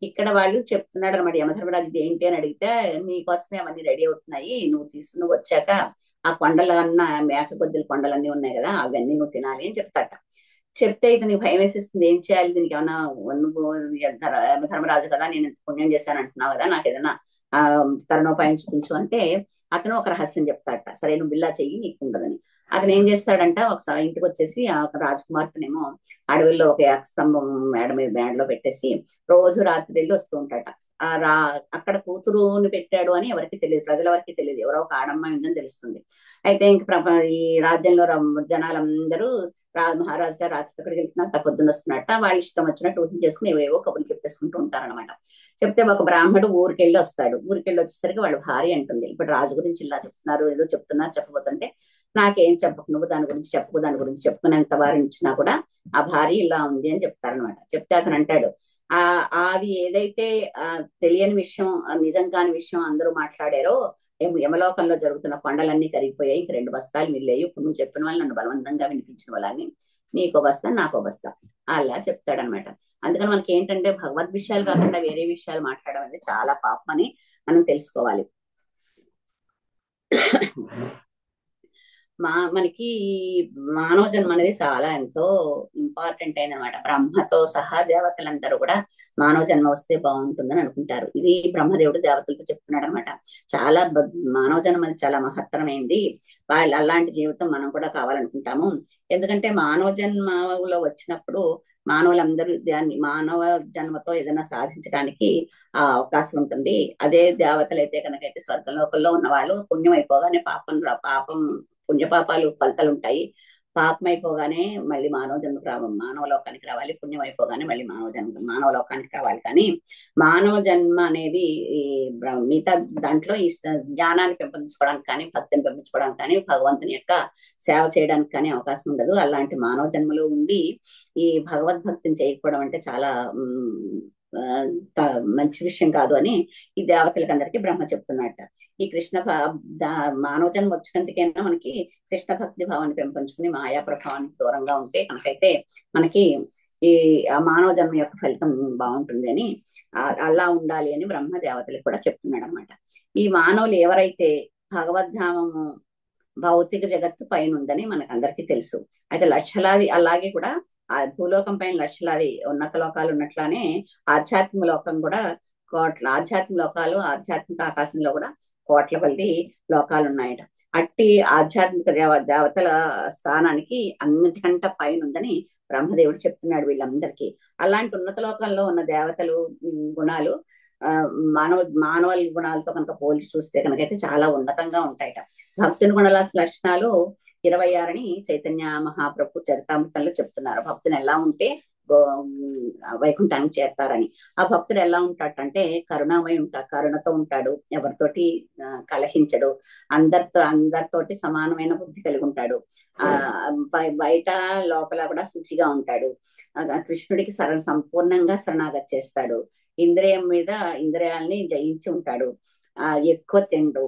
ఇక్కడ వాళ్ళు చెప్తున్నాడు అనమాట. యమధర్మరాజు ఏంటి అని అడిగితే నీకోసమే అవన్నీ రెడీ అవుతున్నాయి, నువ్వు వచ్చాక ఆ కొండలన్న మేక కొద్దుల కొండలన్నీ ఉన్నాయి కదా అవన్నీ నువ్వు తినాలి అని చెప్తాట. చెప్తే ఇతనికి భయం వేసేస్తుంది. ఏం చేయాలి దీనికి? ఏమన్నా నువ్వు యమధర్మరాజు కదా, నేను పుణ్యం చేశాను అంటున్నావు కదా, నాకు ఏదైనా తరుణోపాయం చూపించు అంటే అతను ఒక రహస్యం చెప్తాడట. సరే నువ్వు బిల్లా చెయ్యి నీకు ఉండదని. అతను ఏం చేస్తాడంట, ఒకసారి ఇంటికి వచ్చేసి ఆ రాజకుమార్తెనేమో అడవిలో ఒక ఏకస్తంభం మేడలో పెట్టేసి రోజు రాత్రి వెళ్ళి వస్తూ ఉంటాడట. అక్కడ కూతురుని పెట్టాడు అని ఎవరికి తెలియదు, ప్రజలెవరికి తెలియదు, ఎవరో ఒక ఆడమ్మాయి ఉందని తెలుస్తుంది. అయితే ఇంక ఈ రాజ్యంలో జనాలందరూ మహారాజు గారు రాత్రి అక్కడికి వెళ్తున్నారు, పొద్దున్న వస్తున్నట్ట. వాళ్ళ ఇష్టం వచ్చినట్టు ఊహం చేసుకుని ఏవేవో కబుర్లు చెప్పేసుకుంటూ ఉంటారనమాట. చెప్తే ఒక బ్రాహ్మడు ఊరికెళ్ళి వస్తాడు. ఊరికెళ్ళి వచ్చేసరికి వాళ్ళ భార్య అంటుంది, ఇప్పుడు రాజు గురించి ఇలా చెప్తున్నారు, ఏదో చెప్తున్నారు, చెప్పబోతుంటే నాకేం చెప్పకు, నువ్వు దాని గురించి చెప్పు, దాని గురించి చెప్పుకునేంత వారించినా కూడా ఆ భార్య ఇలా ఉంది అని చెప్తారనమాట. చెప్తే అతను అంటాడు, అది ఏదైతే తెలియని విషయం, నిజం కాని విషయం అందరూ మాట్లాడారో, యమలోకంలో జరుగుతున్న కొండలన్నీ కరిగిపోయాయి, ఇంక 2 బస్తాలు మిగిలాయి, ఇప్పుడు నువ్వు చెప్పిన వాళ్ళు నన్ను బలవంతంగా వినిపించిన వాళ్ళని, నీకో బస్తా నాకో బస్తా అలా చెప్తాడనమాట. అందుకని మనకి ఏంటంటే భగవద్ విషయాలు కాకుండా వేరే విషయాలు మాట్లాడడం అనేది చాలా పాపం అని మనం తెలుసుకోవాలి. మనకి మానవ జన్మ అనేది చాలా ఎంతో ఇంపార్టెంట్ అయింది అనమాట. బ్రహ్మతో సహా దేవతలందరూ కూడా మానవ జన్మ వస్తే బాగుంటుందని అనుకుంటారు. ఇది బ్రహ్మదేవుడు దేవతలతో చెప్తున్నాడు అనమాట. చాలా మానవ జన్మ చాలా మహత్తరమైంది, వాళ్ళు అలాంటి జీవితం మనం కూడా కావాలనుకుంటాము. ఎందుకంటే మానవ జన్మలో వచ్చినప్పుడు మానవులందరూ దాన్ని మానవ జన్మతో ఏదైనా సాధించడానికి అవకాశం ఉంటుంది. అదే దేవతలు అయితే కనుకైతే స్వర్గలోకంలో ఉన్న వాళ్ళు పుణ్యం అయిపోగానే పాపం పుణ్యపాపాలు ఫలితాలు ఉంటాయి. పాపం అయిపోగానే మళ్ళీ మానవ లోకానికి రావాలి, పుణ్యం అయిపోగానే మళ్ళీ మానవ లోకానికి రావాలి. కానీ మానవ జన్మ అనేది ఈ మిగతా దాంట్లో ఈ జ్ఞానాన్ని పెంపొందించుకోవడానికి కానీ, భక్తిని పెంపించుకోవడానికి కానీ, భగవంతుని యొక్క సేవ చేయడానికి కానీ అవకాశం ఉండదు. అలాంటి మానవ జన్మలో ఉండి ఈ భగవద్భక్తిని చేయకపోవడం అంటే చాలా మంచి విషయం కాదు అని ఈ దేవతలకు అందరికీ బ్రహ్మ చెప్తున్నట్ట. ఈ మానవ జన్మ వచ్చినందుకైనా మనకి కృష్ణ భక్తి భావాన్ని పెంపొంచుకుని మాయా ప్రభావానికి దూరంగా ఉంటే కనుకైతే మనకి ఈ మానవ జన్మ యొక్క ఫలితం బాగుంటుంది అని అలా ఉండాలి అని బ్రహ్మ దేవతలకు కూడా చెప్తున్నాడు అనమాట. ఈ మానవులు ఎవరైతే భగవద్ధామము భౌతిక జగత్తు పైన ఉందని మనకు అందరికీ తెలుసు. అయితే లక్షలాది, అలాగే కూడా ఆ భూలోకం పైన లక్షలాది ఉన్నత లోకాలు ఉన్నట్లానే ఆధ్యాత్మిక లోకం కూడా ఆధ్యాత్మిక ఆకాశంలో కూడా కోట్ల కొలది లోకాలు ఉన్నాయట. అట్టి ఆధ్యాత్మిక దేవతల స్థానానికి అన్నిటికంట పైన ఉందని బ్రహ్మదేవుడు చెప్తున్నాడు వీళ్ళందరికీ. అలాంటి ఉన్నత లోకాల్లో ఉన్న దేవతలు గుణాలు మానవ గుణాలతో కనుక పోల్చి చూస్తే కనుకైతే చాలా ఉన్నతంగా ఉంటాయట. భక్తుని గుణాల లక్షణాలు 26 చైతన్య మహాప్రభు చరితామృతంలో చెప్తున్నారు. భక్తుని ఎలా ఉంటే వైకుంఠానికి చేరతారని. ఆ భక్తుడు ఎలా ఉంటాడంటే కరుణామై ఉంటాడు, కరుణతో ఉంటాడు, ఎవరితోటి కలహించడు, అందరితోటి సమానమైన బుద్ధి కలిగి ఉంటాడు, బయట లోపల కూడా శుచిగా ఉంటాడు, కృష్ణుడికి సంపూర్ణంగా శరణాగతి చేస్తాడు, ఇంద్రియాలని జయించి ఉంటాడు, ఎక్కువ తిండు,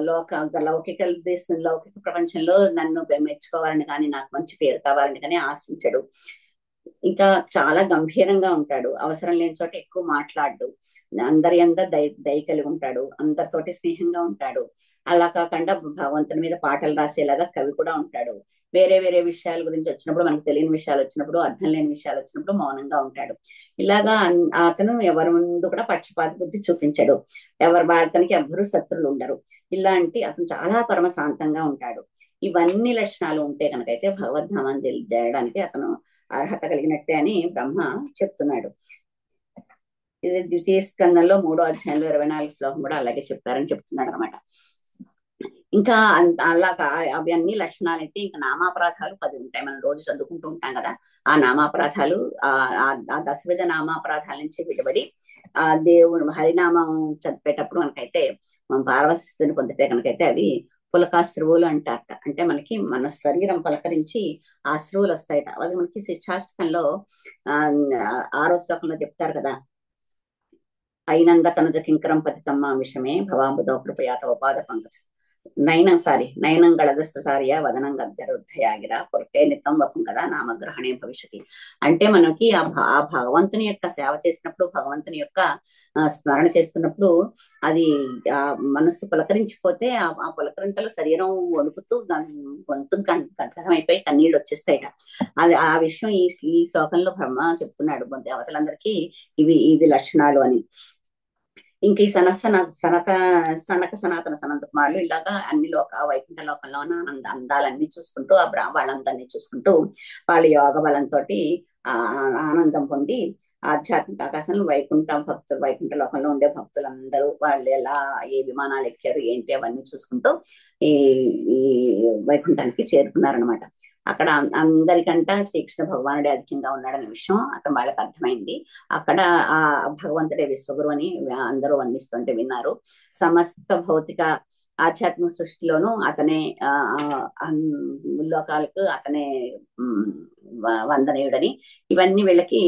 లౌకిక ప్రపంచంలో నన్ను మెచ్చుకోవాలని కానీ, నాకు మంచి పేరు కావాలని కానీ ఆశించడు, ఇంకా చాలా గంభీరంగా ఉంటాడు, అవసరం లేని చోట ఎక్కువ మాట్లాడు, అందరి దయ కలిగి ఉంటాడు, అందరితోటి స్నేహంగా ఉంటాడు. అలా కాకుండా భగవంతుని మీద పాటలు రాసేలాగా కవి కూడా ఉంటాడు. వేరే వేరే విషయాల గురించి వచ్చినప్పుడు, మనకు తెలియని విషయాలు వచ్చినప్పుడు, అర్థం లేని విషయాలు వచ్చినప్పుడు మౌనంగా ఉంటాడు. ఇలాగా అతను ఎవరి ముందు కూడా పక్షపాత బుద్ధి చూపించడు, అతనికి ఎవ్వరూ శత్రులు ఉండరు. ఇలాంటి అతను చాలా పరమశాంతంగా ఉంటాడు. ఇవన్నీ లక్షణాలు ఉంటే కనుకైతే భగవద్ధామాన్ని చేయడానికి అతను అర్హత కలిగినట్టే అని బ్రహ్మ చెప్తున్నాడు. ఇది ద్వితీయ స్కందంలో 3వ అధ్యాయంలో 24 శ్లోకం కూడా అలాగే చెప్పారని చెప్తున్నాడు అనమాట. ఇంకా అలాగా అవి అన్ని లక్షణాలు అయితే ఇంకా నామాపరాధాలు 10 ఉంటాయి. మనం రోజు చదువుకుంటూ ఉంటాం కదా, ఆ నామాపరాధాలు ఆ ఆ దశవిధ నామాపరాధాల నుంచి విడిపడి ఆ దేవుడు హరినామం చదివేటప్పుడు మనకైతే మనం పార్వశిస్తుని పొందితే కనుకైతే అది పులకాశ్రువులు అంటారట. అంటే మనకి మన శరీరం పలకరించి ఆ అశ్రువులు వస్తాయట. అది మనకి శిక్షాష్టకంలో ఆ 6వ శ్లోకంలో చెప్తారు కదా, అయినంగ తనుజ కింకరం పతితమ్మ విషమే భవాంబుధో కృపయాత ఉపాధ పంకజ్ నయనం గళదస్సార్య వదనం గద్దరుద్ధయాగిర పొరకే నిత్తం వపం కదా నామగ్రహణే భవిష్యతి. అంటే మనకి ఆ భగవంతుని యొక్క సేవ చేసినప్పుడు, భగవంతుని యొక్క స్మరణ చేస్తున్నప్పుడు అది ఆ మనస్సు పులకరించిపోతే ఆ పులకరింతలో శరీరం వణుకుతూ గొంతు గద్గదం అయిపోయి కన్నీళ్ళు వచ్చేస్తాయిట. అది ఆ విషయం ఈ శ్లోకంలో బ్రహ్మ చెప్తున్నాడు దేవతలందరికీ ఇవి లక్షణాలు అని. ఇంక ఈ సనక సనాతన సనంత కుమారులు ఇలాగా అన్ని వైకుంఠ లోకంలో ఉన్న అందాలన్నీ చూసుకుంటూ వాళ్ళందరినీ చూసుకుంటూ వాళ్ళ యోగ బలంతో ఆనందం పొంది ఆధ్యాత్మిక ఆకాశంలో వైకుంఠ లోకంలో ఉండే భక్తులందరూ వాళ్ళు ఎలా ఏ విమానాలు ఎక్కారు ఏంటి అవన్నీ చూసుకుంటూ ఈ ఈ వైకుంఠానికి చేరుకున్నారనమాట. అక్కడ అందరికంట శ్రీకృష్ణ భగవానుడే అధికంగా ఉన్నాడనే విషయం అక్కడ వాళ్ళకి అర్థమైంది. అక్కడ ఆ భగవంతుడే విశ్వగురు అని అందరూ వర్ణిస్తుంటే విన్నారు. సమస్త భౌతిక ఆధ్యాత్మిక సృష్టిలోనూ అతనే లోకాలకు అతనే వందనీయుడని, ఇవన్నీ వీళ్ళకి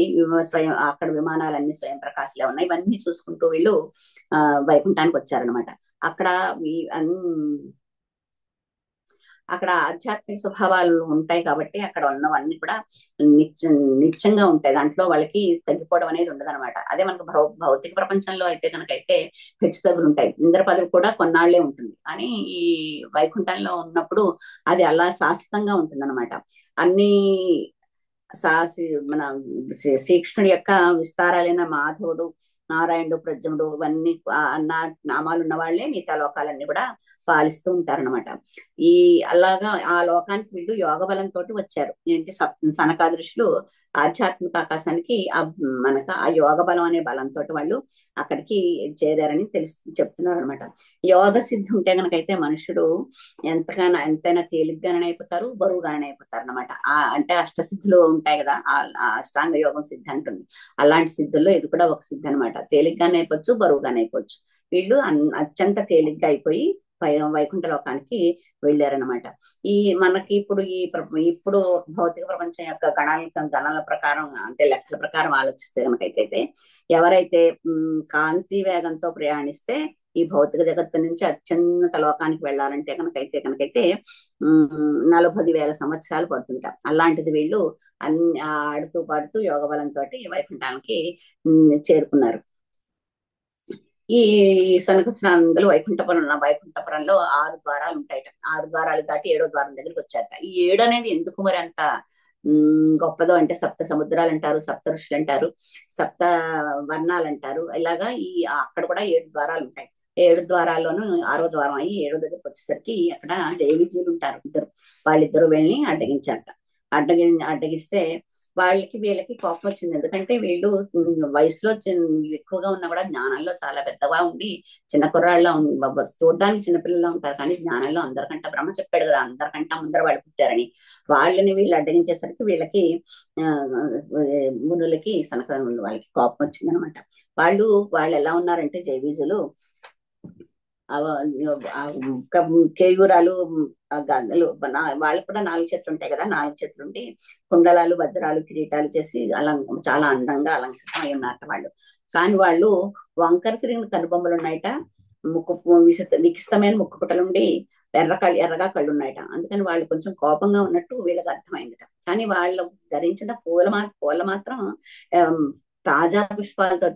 స్వయం అక్కడ విమానాలన్నీ స్వయం ప్రకాశలే ఉన్నాయి. ఇవన్నీ చూసుకుంటూ వీళ్ళు వైకుంఠానికి వచ్చారనమాట. అక్కడ ఆధ్యాత్మిక స్వభావాలు ఉంటాయి కాబట్టి అక్కడ ఉన్నవన్నీ కూడా నిత్యంగా ఉంటాయి. దాంట్లో వాళ్ళకి తగ్గిపోవడం అనేది ఉండదు అనమాట. అదే మనకు భౌతిక ప్రపంచంలో అయితే కనుకైతే హెచ్చు తగ్గులు ఉంటాయి. ఇంద్ర పదవి కూడా కొన్నాళ్లే ఉంటుంది, కానీ ఈ వైకుంఠంలో ఉన్నప్పుడు అది అలా శాశ్వతంగా ఉంటుంది అనమాట. అన్ని మన శ్రీకృష్ణుడి యొక్క విస్తారాలైన మాధవుడు, నారాయణుడు, ప్రద్యుమ్నుడు ఇవన్నీ నామాలు ఉన్న వాళ్ళే మిగతా లోకాలన్నీ కూడా పాలిస్తూ ఉంటారనమాట. అలాగా ఆ లోకానికి వీళ్ళు యోగ బలంతో వచ్చారు. ఏంటి సనకాదృష్టులు ఆధ్యాత్మిక ఆకాశానికి మనకు ఆ యోగ బలం అనే బలంతో వాళ్ళు అక్కడికి చేరారని చెప్తున్నారు అనమాట. యోగ సిద్ధి ఉంటే కనుకైతే మనుషుడు ఎంతైనా తేలిగ్గానే అయిపోతారు, బరువుగానే అయిపోతారు అనమాట. అంటే అష్టసిద్ధులు ఉంటాయి కదా, అష్టాంగ యోగం సిద్ధి అంటుంది. అలాంటి సిద్ధుల్లో ఇది కూడా ఒక సిద్ధి అనమాట. తేలిగ్గానే అయిపోవచ్చు, బరువుగానే అయిపోవచ్చు. వీళ్ళు అత్యంత తేలిగ్గా అయిపోయి వైకుంఠ లోకానికి వెళ్ళారనమాట. మనకి ఇప్పుడు భౌతిక ప్రపంచం యొక్క గణాల ప్రకారం అంటే లెక్కల ప్రకారం ఆలోచిస్తే కనుకైతే ఎవరైతే కాంతి వేగంతో ప్రయాణిస్తే ఈ భౌతిక జగత్తు నుంచి అత్యున్నత లోకానికి వెళ్ళాలంటే కనుకైతే 40,000 సంవత్సరాలు పడుతుంట. అలాంటిది వీళ్ళు ఆడుతూ పాడుతూ యోగ బలంతో వైకుంఠానికి చేరుకున్నారు. ఈ సనకసనందులు వైకుంఠపురంలో 6 ద్వారాలు ఉంటాయట. 6 ద్వారాలు దాటి 7వ ద్వారం దగ్గరికి వచ్చారట. ఈ 7 అనేది ఎందుకు మరి అంత గొప్పదో అంటే, సప్త సముద్రాలు అంటారు, సప్త ఋషులు అంటారు, సప్త వర్ణాలు అంటారు. ఇలాగా అక్కడ కూడా 7 ద్వారాలు ఉంటాయి. 7 ద్వారాల్లోనూ 6వ ద్వారం అయ్యి 7వ దగ్గరికి వచ్చేసరికి అక్కడ జయ విజయులు ఉంటారు ఇద్దరు. వాళ్ళిద్దరు వెళ్ళి అడ్డగించారట. అడ్డగిస్తే వీళ్ళకి కోపం వచ్చింది. ఎందుకంటే వీళ్ళు వయసులో ఎక్కువగా ఉన్నా కూడా జ్ఞానంలో చాలా పెద్దగా ఉండి చిన్న కుర్రాళ్ళలో చూడడానికి చిన్నపిల్లల్లో ఉంటారు, కానీ జ్ఞానంలో అందరికంటే బ్రహ్మ చెప్పాడు కదా, అందరికంటే ముందర వాళ్ళు పుట్టారని. వీళ్ళు అడ్డగించేసరికి వీళ్ళకి మునులకి వాళ్ళకి కోపం వచ్చింది అనమాట. వాళ్ళు ఎలా ఉన్నారంటే జైవీజులు కేయూరాలు గద్దలు వాళ్ళకి కూడా 4 చేతులు ఉంటాయి కదా, 4 చేతులు ఉండి కుండలాలు, వజ్రాలు, కిరీటాలు చేసి చాలా అందంగా అలంకృతం అయి ఉన్నారట వాళ్ళు. కానీ వాళ్ళు వంకర తిరిగిన కనుబొమ్మలు ఉన్నాయట, వికిస్తమైన ముక్కు పుటలుండి ఎర్రగా కళ్ళు ఉన్నాయట. అందుకని వాళ్ళు కొంచెం కోపంగా ఉన్నట్టు వీళ్ళకి అర్థమైందట. కానీ వాళ్ళు ధరించిన పూల మాత్రం తాజా పుష్పాలతో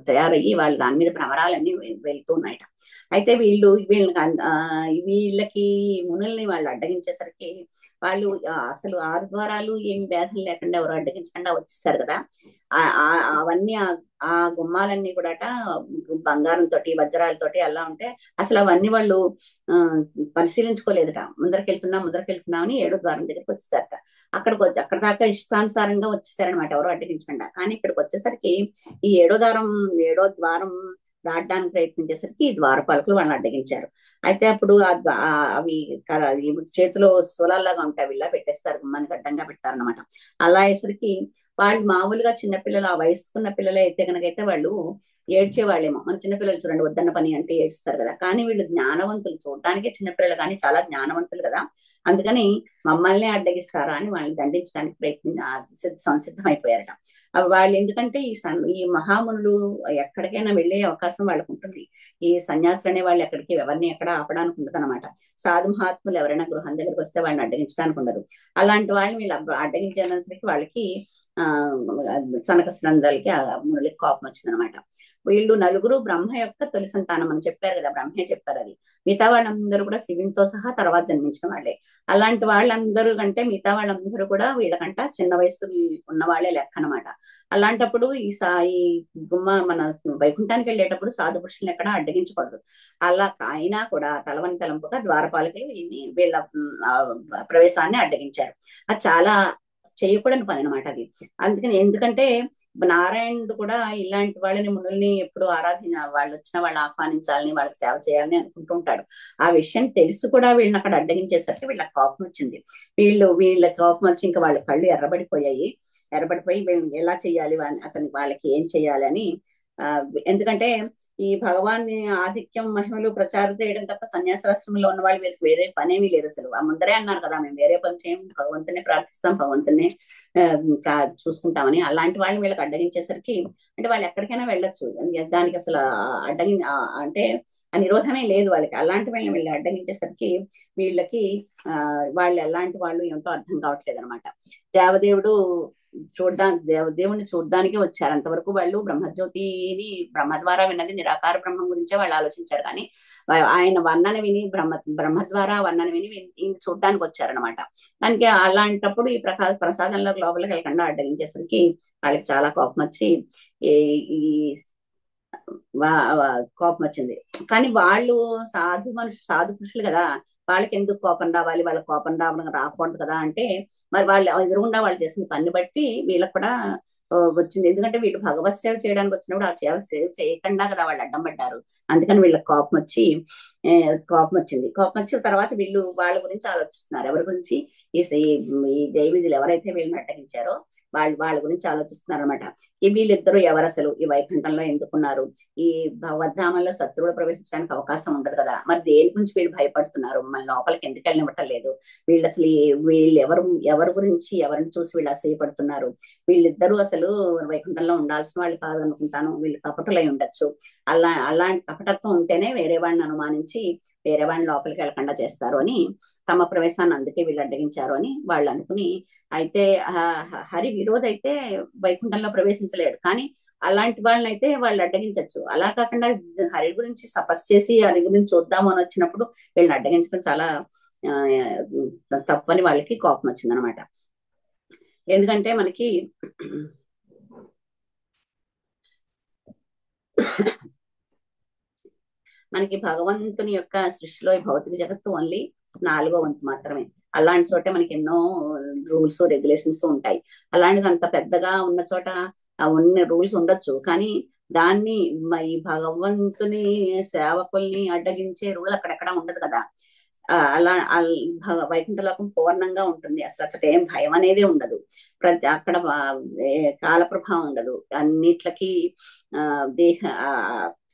తయారయ్యి వాళ్ళు దాని మీద భ్రమరాలన్నీ వెళ్తూ ఉన్నాయట. అయితే వీళ్ళకి మునుల్ని వాళ్ళు అడ్డగించేసరికి వాళ్ళు అసలు 6 ద్వారాలు ఏమి భేదం లేకుండా ఎవరు అడ్డగించకుండా వచ్చేసారు కదా. అవన్నీ ఆ గుమ్మాలన్నీ కూడా బంగారంతో, వజ్రాలతోటి అలా ఉంటే అసలు అవన్నీ వాళ్ళు పరిశీలించుకోలేదట. ముందరకెళ్తున్నామని 7వ ద్వారం దగ్గరికి వచ్చేసారట. అక్కడ దాకా ఇష్టానుసారంగా వచ్చేసారనమాట, ఎవరు అడ్డగించకుండా. కానీ ఇక్కడికి వచ్చేసరికి ఈ 7వ ద్వారం దాటడానికి ప్రయత్నించేసరికి ఈ ద్వారపాలకులు వాళ్ళని అడ్డగించారు. అయితే అప్పుడు అవి ఈ చేతిలో సోలాల్లాగా ఉంటాయి, వీళ్ళ పెట్టేస్తారు, గుమ్మానికి అడ్డంగా పెట్టారనమాట. అలా అయ్యేసరికి వాళ్ళు మామూలుగా చిన్నపిల్లలు, ఆ వయసుకున్న పిల్లలు అయితే కనుకైతే వాళ్ళు ఏడ్చేవాళ్ళేమో. మన చిన్నపిల్లలు చూడండి, వద్దన్న పని అంటే ఏడుస్తారు కదా, కానీ వీళ్ళు జ్ఞానవంతులు, చూడడానికే చిన్నపిల్లలు కానీ చాలా జ్ఞానవంతులు కదా, అందుకని మమ్మల్ని అడ్డగిస్తారా అని వాళ్ళని దండించడానికి సంసిద్ధమైపోయారట. వాళ్ళు ఎందుకంటే ఈ మహామునులు ఎక్కడికైనా వెళ్ళే అవకాశం వాళ్ళకు ఉంటుంది. ఈ సన్యాసులు అనే వాళ్ళు ఎవరిని ఎక్కడ ఆపడానికి ఉండదు అనమాట. సాధు మహాత్ములు ఎవరైనా గృహం దగ్గరికి వస్తే వాళ్ళని అడ్డగించడానికి ఉండదు. అలాంటి వాళ్ళని వీళ్ళు అడ్డగించేసరికి వాళ్ళకి ఆ సనక సనందాలకి ఆ మునులకి కోపం వచ్చిందనమాట. వీళ్ళు నలుగురు బ్రహ్మ యొక్క తొలి సంతానం అని చెప్పారు కదా, బ్రహ్మే చెప్పారు అది. మిగతా వాళ్ళందరూ కూడా శివునితో సహా తర్వాత జన్మించిన వాళ్ళే. అలాంటి వాళ్ళందరూ కంటే మిగతా వాళ్ళందరూ కూడా వీళ్ళకంట చిన్న వయసు ఉన్న వాళ్ళే లెక్క అనమాట. అలాంటప్పుడు ఈ మన వైకుంఠానికి వెళ్ళేటప్పుడు సాధు పురుషులను ఎక్కడ అడ్డగించకూడదు. అలా అయినా కూడా తలవని తలంపుగా ద్వారపాలకులు వీళ్ళ ప్రవేశాన్ని అడ్డగించారు. అది చాలా చేయకూడని పని అనమాట అది. అందుకని ఎందుకంటే నారాయణుడు కూడా ఇలాంటి వాళ్ళని, మునుల్ని ఎప్పుడు వాళ్ళు వచ్చిన వాళ్ళని ఆహ్వానించాలని, వాళ్ళకి సేవ చేయాలని అనుకుంటూ ఉంటాడు. ఆ విషయం తెలిసి కూడా వీళ్ళని అక్కడ అడ్డగించేసరికి వీళ్ళకి కోపం వచ్చింది. వీళ్ళ కోపం వచ్చి ఇంకా వాళ్ళ కళ్ళు ఎర్రబడిపోయి వీళ్ళని ఎలా చెయ్యాలి, వాళ్ళకి ఏం చెయ్యాలి అని ఎందుకంటే ఈ భగవాన్ ఆధిక్యం మహిమలు ప్రచారం చేయడం తప్ప సన్యాసాశ్రమంలో ఉన్న వాళ్ళు వేరే పనేమీ లేదు అసలు. ఆ ముందరే అన్నారు కదా, మేము వేరే పని చేయం, భగవంతునే ప్రార్థిస్తాం, భగవంతునే చూసుకుంటామని. అలాంటి వాళ్ళని వీళ్ళకి అడ్డగించేసరికి, అంటే వాళ్ళు ఎక్కడికైనా వెళ్ళొచ్చు, దానికి అసలు అంటే నిరోధమే లేదు వాళ్ళకి. అలాంటి వాళ్ళని వీళ్ళు అడ్డగించేసరికి వీళ్ళకి వాళ్ళు ఎలాంటి వాళ్ళు ఏమిటో అర్థం కావట్లేదు అనమాట. దేవదేవుడు దేవుణ్ణి చూడడానికే వచ్చారు. అంతవరకు వాళ్ళు బ్రహ్మజ్యోతిని బ్రహ్మ ద్వారా విన్నది నిరాకార బ్రహ్మం గురించే వాళ్ళు ఆలోచించారు. కానీ ఆయన వర్ణన విని బ్రహ్మ ద్వారా వర్ణన విని చూడడానికి వచ్చారనమాట. దానికి అలాంటప్పుడు ఈ ప్రసాదంలో లోపలికి వెళ్ళకుండా అడ్డగించేసరికి వాళ్ళకి చాలా కోపం వచ్చి ఈ కోపం వచ్చింది. కానీ వాళ్ళు సాధు పురుషులు కదా, వాళ్ళకి ఎందుకు కోపం రావాలి, వాళ్ళ కోపం రాకూడదు కదా అంటే, మరి వాళ్ళు ఎదురుగుండా వాళ్ళు చేసిన పని బట్టి వీళ్ళకి కూడా వచ్చింది. ఎందుకంటే వీళ్ళు భగవత్ సేవ చేయడానికి వచ్చినప్పుడు ఆ సేవ చేయకుండా కదా వాళ్ళు అడ్డం పడ్డారు. అందుకని వీళ్ళకి కోపం వచ్చింది. కోపం వచ్చిన తర్వాత వీళ్ళు వాళ్ళ గురించి ఆలోచిస్తున్నారు. ఎవరి గురించి? ఈ దైవీజులు ఎవరైతే వీళ్ళని అడ్డగించారో వాళ్ళ గురించి ఆలోచిస్తున్నారు అనమాట. వీళ్ళిద్దరూ ఎవరు, అసలు ఈ వైకుంఠంలో ఎందుకున్నారు, ఈ భగవద్ధామంలో శత్రువులు ప్రవేశించడానికి అవకాశం ఉండదు కదా, మరి దేని గురించి వీళ్ళు భయపడుతున్నారు, మన లోపలికి ఎందుకు వెళ్ళనివ్వటం లేదు, వీళ్ళు అసలు వీళ్ళు ఎవరి గురించి, ఎవరిని చూసి వీళ్ళు అసూయపడుతున్నారు, వీళ్ళిద్దరూ అసలు వైకుంఠంలో ఉండాల్సిన వాళ్ళు కాదు అనుకుంటాను, వీళ్ళు కపటులై ఉండొచ్చు. అలాంటి కపటత్వం ఉంటేనే వేరే వాళ్ళని అనుమానించి వేరే వాళ్ళని లోపలికి వెళ్ళకుండా చేస్తారు అని, తమ ప్రవేశాన్ని అందుకే వీళ్ళు అడ్డగించారు అని వాళ్ళు అనుకుని, అయితే హరి విరోధ్ అయితే వైకుంఠంలో ప్రవేశించలేడు, కానీ అలాంటి వాళ్ళని అయితే వాళ్ళు అడ్డగించవచ్చు. అలా కాకుండా హరి గురించి తపస్సు చేసి హరి గురించి చూద్దాము అని వచ్చినప్పుడు వీళ్ళని అడ్డగించడం చాలా తప్పని వాళ్ళకి కోపం వచ్చిందనమాట. ఎందుకంటే మనకి భగవంతుని యొక్క సృష్టిలో ఈ భౌతిక జగత్తు ఓన్లీ 4వ వంతు మాత్రమే. అలాంటి చోట మనకి ఎన్నో రూల్స్ రెగ్యులేషన్స్ ఉంటాయి. అలాంటిది అంత పెద్దగా ఉన్న చోట ఉన్న రూల్స్ ఉండొచ్చు, కానీ దాన్ని ఈ భగవంతుని సేవకుల్ని అడ్డగించే రూల్ అక్కడెక్కడ ఉండదు కదా. అలా వైకుంఠలోకం పూర్ణంగా ఉంటుంది, అసలు ఏం భయం అనేది ఉండదు. అక్కడ కాల ప్రభావం ఉండదు, అన్నిట్లకి దేహ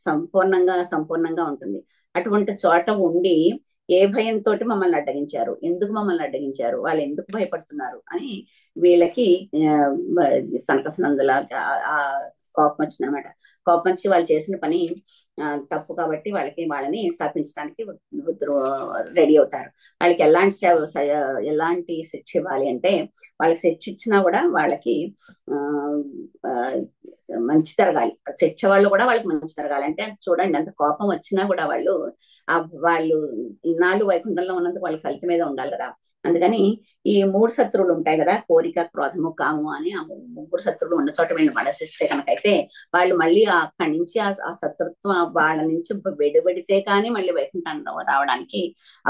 సంపూర్ణంగా ఉంటుంది. అటువంటి చోట ఉండి ఏ భయంతో మమ్మల్ని అడ్డగించారు, ఎందుకు మమ్మల్ని అడ్డగించారు, వాళ్ళు ఎందుకు భయపడుతున్నారు అని వీళ్ళకి సంకసనందులా కోపం వచ్చిందనమాట. కోపం వచ్చి వాళ్ళు చేసిన పని తప్పు కాబట్టి వాళ్ళని స్థాపించడానికి రెడీ అవుతారు. వాళ్ళకి ఎలాంటి శిక్ష ఇవ్వాలి అంటే, వాళ్ళకి శిక్ష ఇచ్చినా కూడా వాళ్ళకి మంచి జరగాలి. శిక్ష వాళ్ళు కూడా వాళ్ళకి మంచి జరగాలి. అంటే చూడండి, అంత కోపం వచ్చినా కూడా వాళ్ళు ఇన్నాళ్ళు వైకుంఠంలో ఉన్నందుకు వాళ్ళ ఫలితం మీద ఉండాలి కదా. అందుకని ఈ 3 శత్రువులు ఉంటాయి కదా, కోరిక, క్రోధము, కాము అని ఆ 3 శత్రువులు ఉన్న చోట వీళ్ళని మనసిస్తే కనుకైతే వాళ్ళు మళ్ళీ అక్కడి నుంచి ఆ శత్రుత్వం వాళ్ళ నుంచి విడిపెడితే కానీ మళ్ళీ వైకుంఠం రావడానికి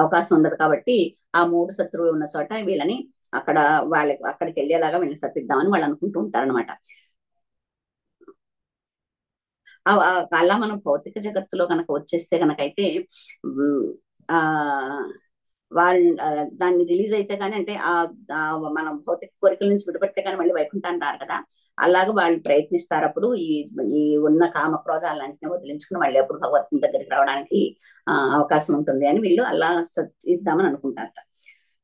అవకాశం ఉండదు. కాబట్టి ఆ 3 శత్రువులు ఉన్న చోట వీళ్ళని అక్కడికి వెళ్ళేలాగా వీళ్ళని శపిద్దామని వాళ్ళు అనుకుంటూ ఉంటారనమాట. అలా మనం భౌతిక జగత్తులో కనుక వచ్చేస్తే కనుకైతే ఉమ్, ఆ వాళ్ళు దాన్ని రిలీజ్ అయితే కానీ అంటే మనం భౌతిక కోరికల నుంచి విడిపడితే కానీ మళ్ళీ వైకుంఠం అంటారు కదా. అలాగా వాళ్ళు ప్రయత్నిస్తారు. అప్పుడు ఈ ఉన్న కామక్రోధాలన్నింటినీ వదిలించుకుని మళ్ళీ అప్పుడు భగవంతుని దగ్గరికి రావడానికి అవకాశం ఉంటుంది అని వీళ్ళు అలా ఇద్దామని అనుకుంటారట.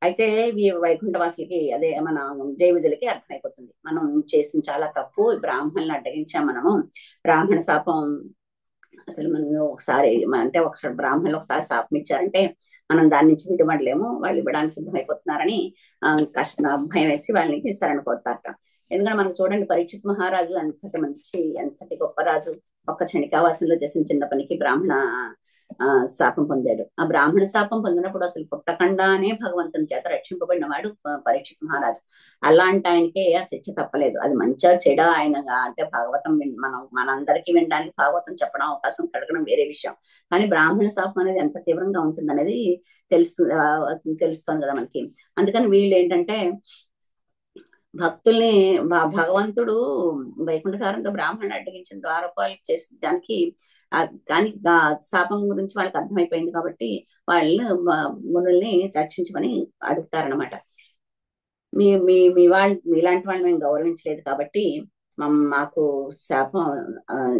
అయితే ఈ వైకుంఠ వాసులకి అదే మన జయ విజయులకి అర్థమైపోతుంది, మనం చేసిన చాలా తప్పు, బ్రాహ్మణులను అడ్డగించాం మనము, బ్రాహ్మణ శాపం అసలు మనం ఒకసారి అంటే ఒకసారి బ్రాహ్మణులు ఒకసారి శాపం ఇచ్చారంటే మనం దాని నుంచి విడిపడలేము, వాళ్ళు ఇవ్వడానికి సిద్ధమైపోతున్నారని కష్ట భయం వేసి వాళ్ళని శరణ కోరుతారట. ఎందుకంటే మనకు చూడండి, పరీక్షిత్ మహారాజు ఎంతటి గొప్ప రాజు, ఒక్క చనికావాసంలో చేసిన చిన్న పనికి బ్రాహ్మణ శాపం పొందాడు. ఆ బ్రాహ్మణ శాపం పొందినప్పుడు అసలు పుట్టకుండానే భగవంతుని చేత రక్షింపబడిన వాడు పరీక్షిత్ మహారాజు. అలాంటి ఆయనకే ఆ శిక్ష తప్పలేదు. అది మంచిగా చెడ ఆయన అంటే భాగవతం మనందరికీ వినడానికి భాగవతం చెప్పడం అవకాశం కలగడం వేరే విషయం, కానీ బ్రాహ్మణ శాపం అనేది ఎంత తీవ్రంగా ఉంటుంది అనేది తెలుస్తుంది కదా మనకి. అందుకని వీళ్ళు ఏంటంటే భక్తుల్ని భగవంతుడు వైకుంఠసారంతో బ్రాహ్మణులు అడ్డగించిన ద్వారపాలు చేసిన దానికి కానీ శాపం గురించి వాళ్ళకి అర్థమైపోయింది కాబట్టి వాళ్ళు మునుల్ని రక్షించమని అడుగుతారనమాట. మీ మీ మీ వాళ్ళు మీలాంటి వాళ్ళు మేము గౌరవించలేదు కాబట్టి మాకు శాపం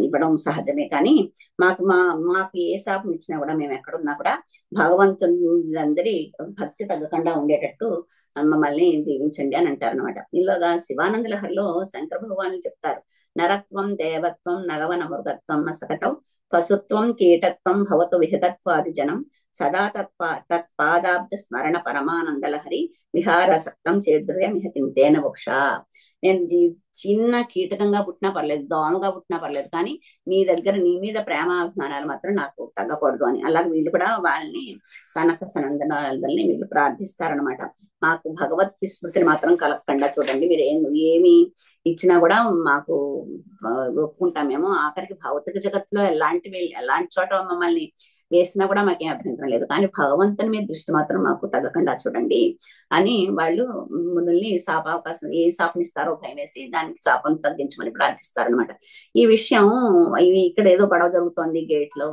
ఇవ్వడం సహజమే, కానీ మాకు ఏ శాపం ఇచ్చినా కూడా మేము ఎక్కడున్నా కూడా భగవంతులందరి భక్తి తగ్గకుండా ఉండేటట్టు మమ్మల్ని దీవించండి అని అంటారు అనమాట. ఇలాగా శివానంద లహరిలో శంకర భగవానులు చెప్తారు, నరత్వం దేవత్వం నగవన మృగత్వం అసకటం పశుత్వం కీటత్వం భవతు విహతత్వాది జనం సదా తత్పాదాబ్ద స్మరణ పరమానంద లహరి విహారసక్తం చేద్రయ మిహతింతేన వక్ష. నేను చిన్న కీటకంగా పుట్టినా పర్లేదు, దోమగా పుట్టినా పర్లేదు, కానీ నీ మీద ప్రేమాభిమానాలు మాత్రం నాకు తగ్గకూడదు అని. అలాగే వీళ్ళు కూడా వాళ్ళని సనక సనందనాలని వీళ్ళు ప్రార్థిస్తారనమాట. మాకు భగవత్ విస్మృతిని మాత్రం కలగకుండా చూడండి, మీరు ఏమి ఇచ్చినా కూడా మాకు ఒప్పుకుంటామేమో. ఆఖరికి భౌతిక జగత్తులో ఎలాంటి చోట మమ్మల్ని వేసినా కూడా మాకేం అభ్యంతరం లేదు, కానీ భగవంతుని మీద దృష్టి మాత్రం మాకు తగ్గకుండా చూడండి అని వాళ్ళు మునుల్ని శాపావకాశం ఏ శాపనిస్తారో భయం వేసి దానికి శాపం తగ్గించమని ప్రార్థిస్తారనమాట. ఈ విషయం ఇక్కడ ఏదో గొడవ జరుగుతోంది గేట్ లో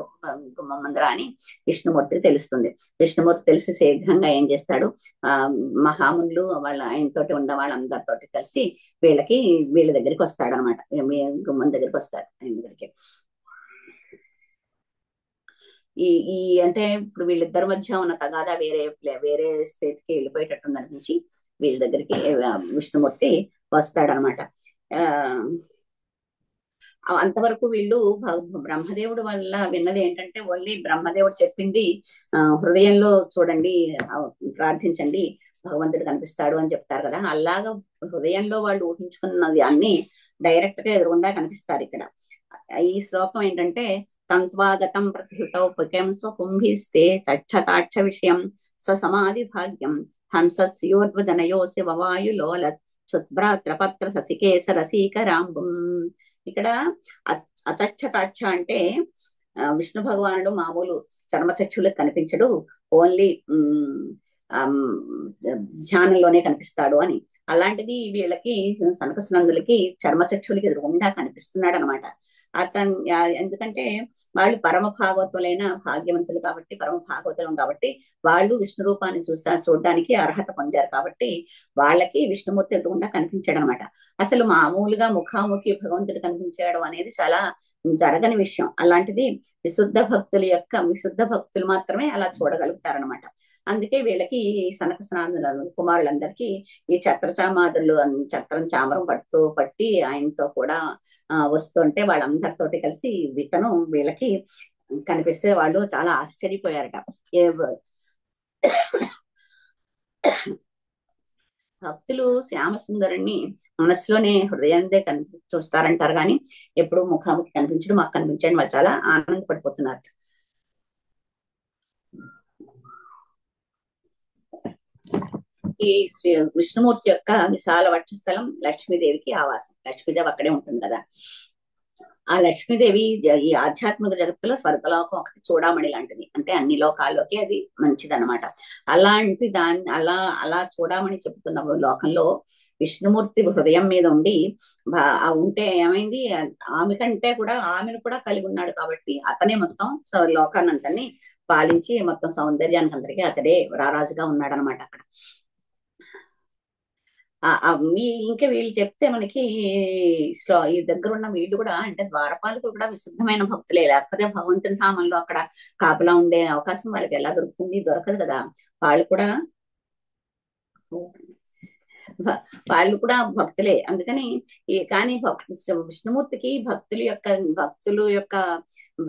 గుమ్మం ముందర అని విష్ణుమూర్తికి తెలుస్తుంది. విష్ణుమూర్తి తెలిసి శీఘ్రంగా ఏం చేస్తాడు, మహామునులు ఆయనతోటి ఉన్న వాళ్ళందరితోటి కలిసి వీళ్ళ దగ్గరికి వస్తాడనమాట. గుమ్మం దగ్గరికి వస్తాడు ఆయన దగ్గరికి. ఈ అంటే ఇప్పుడు వీళ్ళిద్దరి మధ్య ఉన్న తగాదా వేరే స్టేట్ కి వెళ్ళిపోయేటట్టు అనిపించి వీళ్ళ దగ్గరికి విష్ణుమూర్తి వస్తాడనమాట. అంతవరకు వీళ్ళు బ్రహ్మదేవుడు వల్ల విన్నది ఏంటంటే ఓన్లీ బ్రహ్మదేవుడు చెప్పింది హృదయంలో చూడండి, ప్రార్థించండి, భగవంతుడు కనిపిస్తాడు అని చెప్తారు కదా. అలాగా హృదయంలో వాళ్ళు ఊహించుకున్నది అన్ని డైరెక్ట్ గా ఎదురుగుండా కనిపిస్తారు ఇక్కడ. ఈ శ్లోకం ఏంటంటే తంత్వాగతం ప్రతిహృతౌ పుకం స్వకుంభిస్తే చక్షతాక్ష విషయం స్వసమాధి భాగ్యం హంసస్యోర్వదనయో శివవాయులోలత్ చుత్భ్రాత్రపత్ర ససికేశ రసీకరాంబం. ఇక్కడ అచక్షతాక్ష అంటే విష్ణు భగవానుడు మామూలు చర్మచక్షులకు కనిపించడు, ఓన్లీ ధ్యానంలోనే కనిపిస్తాడు అని. అలాంటిది వీళ్ళకి సనకసనందులకి చర్మచక్షులకి ఎదురుగుండా కనిపిస్తున్నాడు అనమాట. ఎందుకంటే వాళ్ళు పరమ భాగవతులైన భాగ్యవంతులు కాబట్టి, పరమ భాగవతులు కాబట్టి వాళ్ళు విష్ణు రూపాన్ని చూడడానికి అర్హత పొందారు కాబట్టి వాళ్ళకి విష్ణుమూర్తి ఎదురుగుండా కనిపించాడు అనమాట. అసలు మామూలుగా ముఖాముఖి భగవంతుడు కనిపించడం అనేది చాలా జరగని విషయం. అలాంటిది విశుద్ధ భక్తులు మాత్రమే అలా చూడగలుగుతారనమాట. అందుకే వీళ్ళకి సనక సనాతన కుమారులందరికీ ఈ చత్రం చామరం పట్టి ఆయనతో కూడా వస్తుంటే వాళ్ళందరితోటి కలిసి వితను వీళ్ళకి కనిపిస్తే వాళ్ళు చాలా ఆశ్చర్యపోయారట. భక్తులు శ్యామసుందరుణ్ణి మనసులోనే హృదయాన్ని చూస్తారంటారు, కానీ ఎప్పుడు ముఖాముఖి కనిపించడం మాకు కనిపించండి వాళ్ళు చాలా ఆనందపడిపోతున్నారు. ఈ శ్రీ విష్ణుమూర్తి యొక్క విశాల వక్షస్థలం లక్ష్మీదేవికి ఆవాసం. లక్ష్మీదేవి అక్కడే ఉంటుంది కదా. ఆ లక్ష్మీదేవి ఈ ఆధ్యాత్మిక జగత్తులో స్వర్గలోకం ఒకటి చూడమణి లాంటిది, అంటే అన్ని లోకాల్లోకి అది మంచిది అనమాట. అలాంటి అలా చూడమని చెప్తున్న లోకంలో విష్ణుమూర్తి హృదయం మీద ఉండి ఉంటే ఏమైంది, ఆమె కంటే కూడా ఆమెను కూడా కలిగి ఉన్నాడు కాబట్టి అతనే మొత్తం లోకాన్నంతని పాలించి మొత్తం సౌందర్యానికి అందరికీ అతడే రారాజుగా ఉన్నాడు అనమాట అక్కడ. ఇంకా వీళ్ళు చెప్తే మనకి ఈ దగ్గర ఉన్న వీళ్ళు కూడా అంటే ద్వారపాలకులు కూడా విశుద్ధమైన భక్తులే, లేకపోతే భగవంతుని ధామంలో అక్కడ కాపలా ఉండే అవకాశం వాళ్ళకి ఎలా దొరుకుతుంది, దొరకదు కదా. వాళ్ళు కూడా వాళ్ళు కూడా భక్తులే. అందుకని కానీ విష్ణుమూర్తికి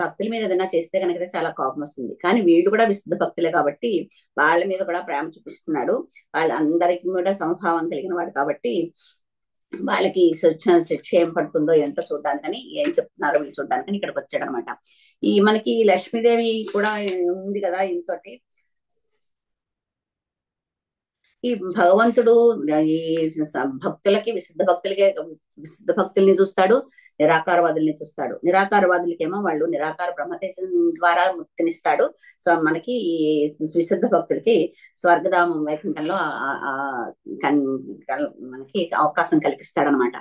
భక్తుల మీద ఏదైనా చేస్తే కనుక చాలా కోపం వస్తుంది. కానీ వీళ్ళు కూడా విశుద్ధ భక్తులే కాబట్టి వాళ్ళ మీద కూడా ప్రేమ చూపిస్తున్నాడు. వాళ్ళందరికీ కూడా సమభావం కలిగిన వాడు కాబట్టి వాళ్ళకి శిక్ష ఏం పడుతుందో ఏంటో చూడడానికని, ఏం చెప్తున్నారో వీళ్ళు చూడడానికని ఇక్కడికి వచ్చాడు అనమాట. మనకి లక్ష్మీదేవి కూడా ఉంది కదా ఇంతటి. ఈ భగవంతుడు ఈ భక్తులకి విశుద్ధ భక్తుల్ని చూస్తాడు, నిరాకారవాదుల్ని చూస్తాడు. నిరాకారవాదులకేమో వాళ్ళు నిరాకార బ్రహ్మతేజం ద్వారా ముక్తినిస్తాడు. సో మనకి ఈ విశుద్ధ భక్తులకి స్వర్గధామం వైకుంఠంలో మనకి అవకాశం కల్పిస్తాడు అనమాట.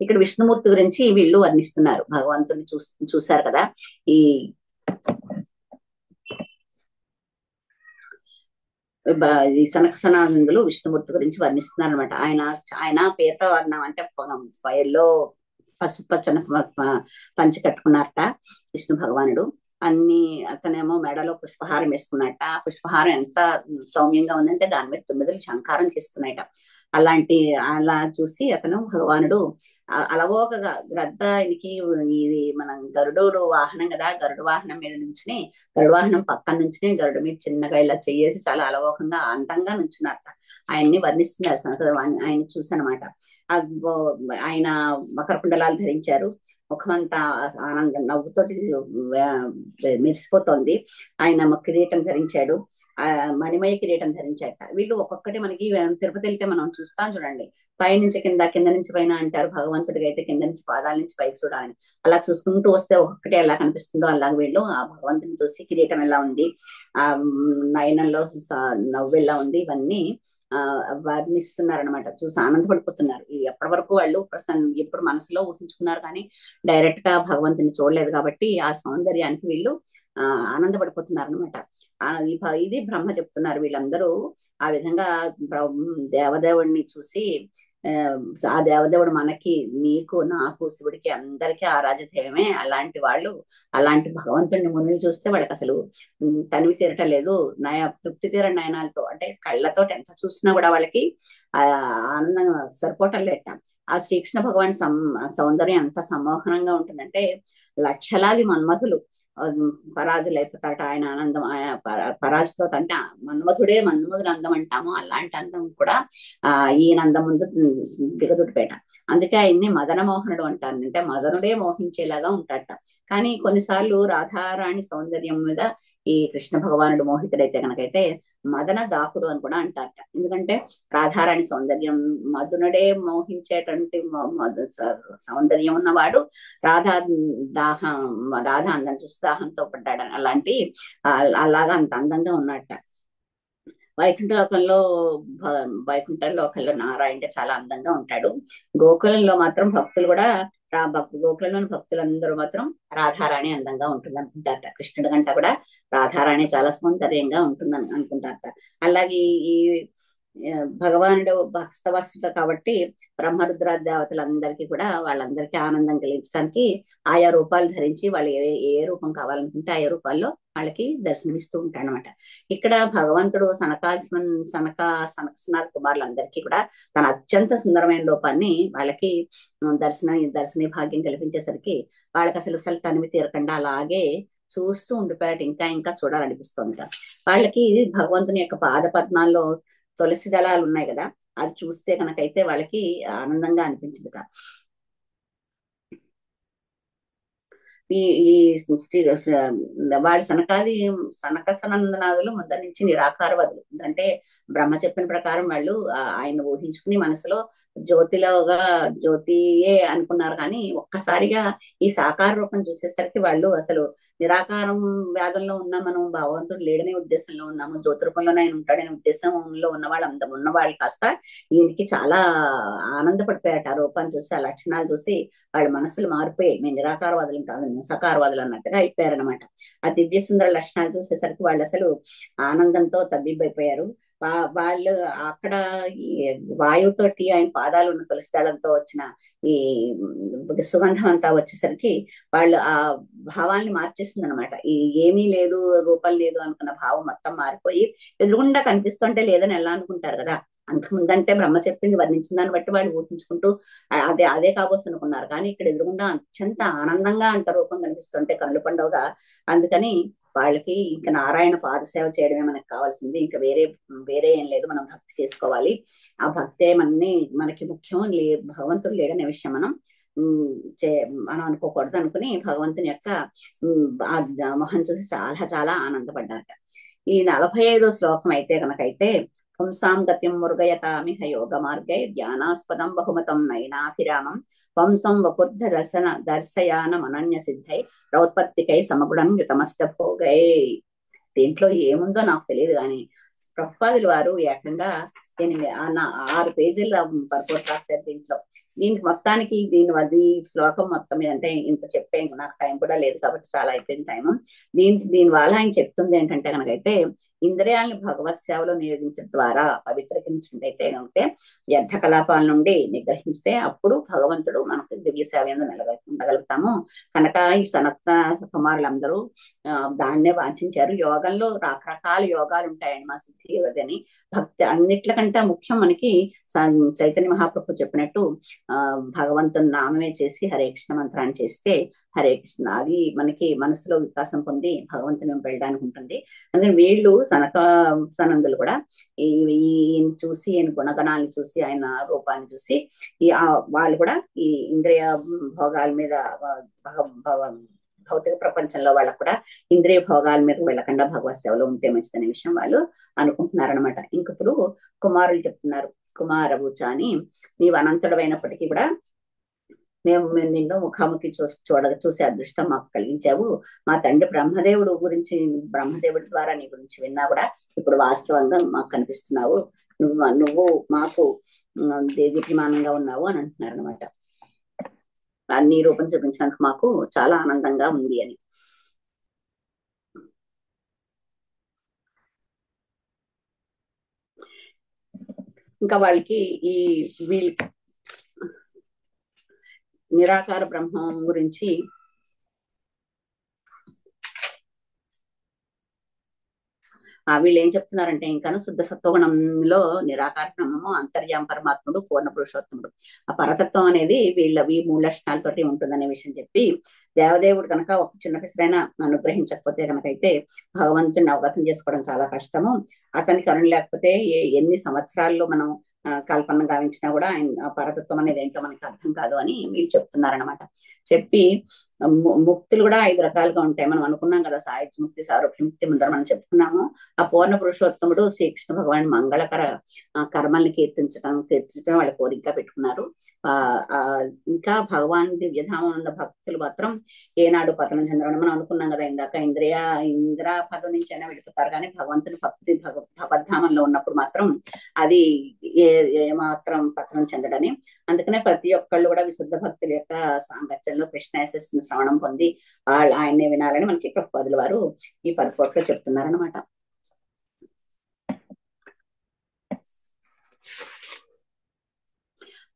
ఇక్కడ విష్ణుమూర్తి గురించి వీళ్ళు వర్ణిస్తున్నారు. భగవంతుడిని చూశారు కదా. ఈ సనక సనానందులు విష్ణుమూర్తి గురించి వర్ణిస్తున్నారు అనమాట. ఆయన పీత వర్ణం అంటే ఎల్లో పసుపచ్చన పంచి కట్టుకున్నారట విష్ణు భగవానుడు. అతనేమో మెడలో పుష్పహారం వేసుకున్నట్ట. ఆ పుష్పహారం ఎంత సౌమ్యంగా ఉందంటే దాని మీద 9 శంఖారం చేస్తున్నాయట. అలా చూసి అతను భగవానుడు అలవోక గ్రద్ద ఆయనకి ఇది మనం గరుడు వాహనం కదా, గరుడు వాహనం మీద నుంచుని గరుడు వాహనం పక్కన నుంచుని గరుడు మీద చిన్నగా ఇలా చేసి చాలా అలవోకంగా అందంగా నుంచున్నారట. ఆయన్ని వర్ణిస్తున్నారు. ఆయన చూసనమాట. ఆయన మకర కుండలాలు ధరించారు. ముఖమంతా ఆనందం నవ్వుతోటి మెరిసిపోతోంది. ఆయన కిరీటం ధరించాడు, మణిమయ కిరీటం ధరించాట. వీళ్ళు ఒక్కొక్కటి మనకి తిరుపతి వెళ్తే మనం చూస్తాం చూడండి, పై నుంచి కింద, కింద నుంచి పైన అంటారు. భగవంతుడికి అయితే కింద నుంచి పాదాల నుంచి పైకి చూడాలని. అలా చూసుకుంటూ వస్తే ఒక్కొక్కటి ఎలా కనిపిస్తుందో అలాగే వీళ్ళు ఆ భగవంతుని చూసి కిరీటం ఎలా ఉంది, ఆ నయనంలో నవ్వు ఎలా ఉంది, ఇవన్నీ వర్ణిస్తున్నారనమాట. చూసి ఆనందపడిపోతున్నారు. ఎప్పటి వరకు వాళ్ళు ఎప్పుడు మనసులో ఊహించుకున్నారు కానీ డైరెక్ట్ గా భగవంతుని చూడలేదు కాబట్టి ఆ సౌందర్యానికి వీళ్ళు ఆనందపడిపోతున్నారు అనమాట. ఇది బ్రహ్మ చెప్తున్నారు. వీళ్ళందరూ ఆ విధంగా దేవదేవుడిని చూసి ఆ దేవదేవుడు మనకి, నీకు, నాకు, శివుడికి అందరికీ ఆరాధ్యదైవమే. అలాంటి భగవంతుడిని మునులు చూస్తే వాళ్ళకి అసలు తనివి తీరటలేదు. తృప్తి తీర నయనాలతో అంటే కళ్ళతో ఎంత చూసినా కూడా వాళ్ళకి ఆనందంగా సరిపోవటం లేట. ఆ శ్రీకృష్ణ భగవాన్ సౌందర్యం ఎంత సమ్మోహనంగా ఉంటుందంటే లక్షలాది మన్మథులు పరాజులైపోతారట ఆయన ఆనందం. పరాజుతో అంటే మన్మథుడు అందం అంటాము. అలాంటి అందం కూడా ఈయన అందం ముందు దిగదుడిపేట. అందుకే ఆయన్ని మదన మోహనుడు అంటారు. అంటే మదనుడే మోహించేలాగా ఉంటాడట. కానీ కొన్నిసార్లు రాధారాణి సౌందర్యం మీద ఈ కృష్ణ భగవానుడు మోహితుడైతే కనుకైతే మదన దాకుడు అని కూడా అంటారట. ఎందుకంటే రాధారాణి సౌందర్యం మదనుడే మోహించేటువంటి సౌందర్యం ఉన్నవాడు రాధా అందం చూసి దాహంతో పడ్డాడు. అలాగా అంత అందంగా ఉన్నట్ట. వైకుంఠ లోకంలో నారాయణ చాలా అందంగా ఉంటాడు. గోకులంలో మాత్రం భక్తులు కూడా గోకులంలోని భక్తులందరూ మాత్రం రాధారాణి అందంగా ఉంటుంది అనుకుంటారట. కృష్ణుడి కంట కూడా రాధారాణి చాలా సౌందర్యంగా ఉంటుందని అనుకుంటారట. అలాగే ఈ భగవానుడు భక్తవత్సలుడు కాబట్టి బ్రహ్మరుద్ర దేవతలందరికీ కూడా వాళ్ళందరికీ ఆనందం కలిగించడానికి ఆయా రూపాలు ధరించి వాళ్ళు ఏ రూపం కావాలనుకుంటే ఆయా రూపాల్లో వాళ్ళకి దర్శనమిస్తూ ఉంటాడు అనమాట. ఇక్కడ భగవంతుడు సనక కుమారులందరికీ కూడా తన అత్యంత సుందరమైన రూపాన్ని వాళ్ళకి దర్శన భాగ్యం కల్పించేసరికి వాళ్ళకి అసలు తనివి తీరకుండా అలాగే చూస్తూ ఉండిపోయాడు. ఇంకా చూడాలనిపిస్తుంది. వాళ్ళకి భగవంతుని యొక్క పాద పద్మాల్లో తులసి దళాలు ఉన్నాయి కదా, అది చూస్తే కనుకైతే వాళ్ళకి ఆనందంగా అనిపించదుట. ఈ ఈ శ్రీ వాడి సనక సనందనాదులు మొదటి నుంచి నిరాకారవాదులు. అంటే బ్రహ్మ చెప్పిన ప్రకారం వాళ్ళు ఆయన ఊహించుకుని మనసులో జ్యోతియే అనుకున్నారు. కానీ ఒక్కసారిగా ఈ సాకార రూపం చూసేసరికి వాళ్ళు అసలు నిరాకారం వ్యాధంలో ఉన్న మనం భగవంతుడు లేడనే ఉద్దేశంలో ఉన్నాము, జ్యోతి రూపంలోనే ఆయన ఉంటాడనే ఉద్దేశంలో ఉన్న వాళ్ళు అందం ఉన్న వాళ్ళు కాస్త ఈయనకి చాలా ఆనందపడిపోయాట. ఆ రూపాన్ని చూసి, ఆ లక్షణాలు చూసి వాళ్ళ మనసులు మారిపోయాయి. మేము నిరాకారవాదులం కాదు, సకారవాదులు అన్నట్టుగా అయిపోయారనమాట. ఆ దివ్య సుందర లక్షణాలు చూసేసరికి వాళ్ళు అసలు ఆనందంతో తబ్బిబ్బైపోయారు. వాళ్ళు అక్కడ ఈ వాయువుతోటి ఆయన పాదాలు ఉన్న తులసి దళంతో వచ్చిన ఈ సుగంధం అంతా వచ్చేసరికి వాళ్ళు ఆ భావాల్ని మార్చేస్తుంది అనమాట. ఈ ఏమీ లేదు, రూపం లేదు అనుకున్న భావం మొత్తం మారిపోయి ఎదురుగుండా కనిపిస్తుంటే లేదని ఎలా అనుకుంటారు కదా. అంతకుముందంటే బ్రహ్మ చెప్పింది వర్ణించిన దాన్ని బట్టి వాళ్ళు ఊహించుకుంటూ అదే అదే కాబోసు అనుకున్నారు. కానీ ఇక్కడ ఎదురుగుండా అత్యంత ఆనందంగా అంత రూపం కనిపిస్తుంటే కళ్ళు పండుగగా. అందుకని వాళ్ళకి ఇంకా నారాయణ పాదసేవ చేయడమే మనకు కావాల్సింది. ఇంకా వేరే ఏం లేదు. మనం భక్తి చేసుకోవాలి. ఆ భక్తే మనకి ముఖ్యం. భగవంతుడు లేడనే విషయం మనం అనుకోకూడదు అనుకుని భగవంతుని యొక్క ఆ మొహం చూసి చాలా చాలా ఆనందపడ్డారట. ఈ 45వ శ్లోకం అయితే కనుకైతే పుంసాం గతిం మురుగయతామిహ యోగ మార్గై ధ్యానాస్పదం బహుమతం నయనాభిరామం వంశం వపుర్ధ దర్శయానమనన్య సిద్ధై రౌత్పత్తికై సమగుణం యుతమష్ట భోగై. దీంట్లో ఏముందో నాకు తెలియదు కానీ ప్రభుపాదులు వారు ఏకంగా 6 పేజీల పర్పోర్ట్ రాశారు దీనికి మొత్తానికి. ఈ శ్లోకం మొత్తం మీద అంటే ఇంత చెప్పే నాకు టైం కూడా లేదు కాబట్టి చాలా అయిపోయిన టైం. దీని వల్ల ఆయన చెప్తుంది ఏంటంటే కనుకైతే ఇంద్రియాలను భగవత్ సేవలో నియోగించడం ద్వారా పవిత్రకించినట్టయితే కనుక వ్యర్థ కలాపాల నుండి నిగ్రహించితే అప్పుడు భగవంతుడు మనకు దివ్య సేవ ఉండగలుగుతాము. కనుక ఈ సనత్న కుమారులందరూ దాన్నే వాంఛించారు. యోగంలో రకరకాల యోగాలు ఉంటాయండి. మా సిద్ధి యోగని భక్తి అన్నిట్లకంటే ముఖ్యం మనకి చైతన్య మహాప్రభు చెప్పినట్టు భగవంతుని నామమే చేసి హరే కృష్ణ మంత్రాన్ని చేస్తే హరే కృష్ణ అది మనకి మనసులో వికాసం పొంది భగవంతుని వెళ్ళడానికి ఉంటుంది. అందుకని వీళ్ళు సనందులు కూడా ఈయన చూసి ఈయన గుణగణాలను చూసి ఆయన రూపాన్ని చూసి వాళ్ళు కూడా ఈ ఇంద్రియ భోగాల మీద భౌతిక ప్రపంచంలో వాళ్ళకు కూడా ఇంద్రియ భోగాల మీద వెళ్ళకుండా భగవత్ సేవలో ఉంటే మంచిదనే విషయం వాళ్ళు అనుకుంటున్నారనమాట. ఇంకప్పుడు కుమారులు చెప్తున్నారు, కుమారభూచ అని నీవు అనంతుడమైనప్పటికీ కూడా మేము నిన్ను ముఖాముఖి చూసే అదృష్టం మాకు కలిగించావు. మా తండ్రి బ్రహ్మదేవుడి ద్వారా నీ గురించి విన్నా కూడా ఇప్పుడు వాస్తవంగా మాకు కనిపిస్తున్నావు. నువ్వు మాకు దేదీప్యమానంగా ఉన్నావు అని అంటున్నారు అనమాట. అన్ని రూపం చూపించినందుకు మాకు చాలా ఆనందంగా ఉంది అని. ఇంకా వాళ్ళకి వీళ్ళు నిరాకార బ్రహ్మం గురించి వీళ్ళు ఏం చెప్తున్నారంటే ఇంకా శుద్ధ సత్వగుణంలో నిరాకార బ్రహ్మము అంతర్యామ పరమాత్ముడు పూర్ణ పురుషోత్తముడు. ఆ పరతత్వం అనేది ఈ 3 లక్షణాలతోటి ఉంటుందనే విషయం చెప్పి దేవదేవుడు కనుక ఒక చిన్న పిసరైనా అనుగ్రహించకపోతే కనుకైతే భగవంతుని అవగతం చేసుకోవడం చాలా కష్టము. అతని కరుణ లేకపోతే ఎన్ని సంవత్సరాల్లో మనం కల్పన గావించినా కూడా ఆయన పరతత్వం అనేది ఏంటో మనకి అర్థం కాదు అని వీళ్ళు చెప్తున్నారనమాట. చెప్పి ముక్తులు కూడా 5 రకాలుగా ఉంటాయి. మనం అనుకున్నాం కదా, సాయుధ్య ముక్తి, సారూప్య ముక్తి ముందర మనం చెప్పుకున్నాము. ఆ పూర్ణ పురుషోత్తముడు శ్రీకృష్ణ భగవాన్ మంగళకర కర్మల్ని కీర్తించడం వాళ్ళ కోరికగా పెట్టుకున్నారు. ఇంకా భగవాన్ దివ్యధామం ఉన్న భక్తులు మాత్రం ఏనాడు పతనం చెందడం మనం అనుకున్నాం కదా ఇందాక. ఇంద్ర పదం నుంచి అయినా వెళుతారు కానీ భగవంతుని భక్తి భగవద్ధామంలో ఉన్నప్పుడు మాత్రం అది ఏమాత్రం పతనం చెందడని. అందుకనే ప్రతి ఒక్కళ్ళు కూడా విశుద్ధ భక్తుల యొక్క సాంగత్యంలో కృష్ణ యశస్సును శ్రవణం పొంది ఆయన్నే వినాలని మనకి ప్రభుపాదుల వారు ఈ పర్పోర్ట్లో చెప్తున్నారనమాట.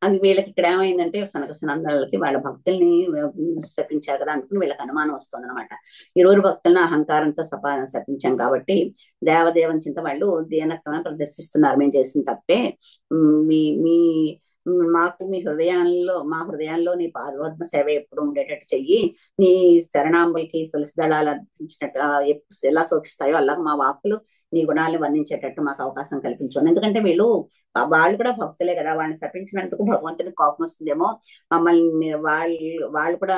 అది వీళ్ళకి ఇక్కడ ఏమైందంటే సనకసనందలకి వాళ్ళ భక్తుల్ని శపించారు కదా, అందుకని వీళ్ళకి అనుమానం వస్తుంది అనమాట. ఇరువురు భక్తులను అహంకారంతో శపించాం కాబట్టి దేవదేవం చింత వాళ్ళు దీనత్వాన్ని ప్రదర్శిస్తున్నారు. మేము చేసిన తప్పే, మీ మాకు మా హృదయాల్లో నీ పాదపద్మ సేవ ఎప్పుడు ఉండేటట్టు చెయ్యి. నీ శరణాంబులకి తులసి దళాలు అర్పించినట్టు ఎలా శోభిస్తాయో అలా మా వాక్కులు నీ గుణాలను వర్ణించేటట్టు మాకు అవకాశం కల్పించు. ఎందుకంటే వాళ్ళు కూడా భక్తులే కదా, వాళ్ళని శపించినందుకు భగవంతునికి కోపం వస్తుందేమో, మమ్మల్ని వాళ్ళు కూడా,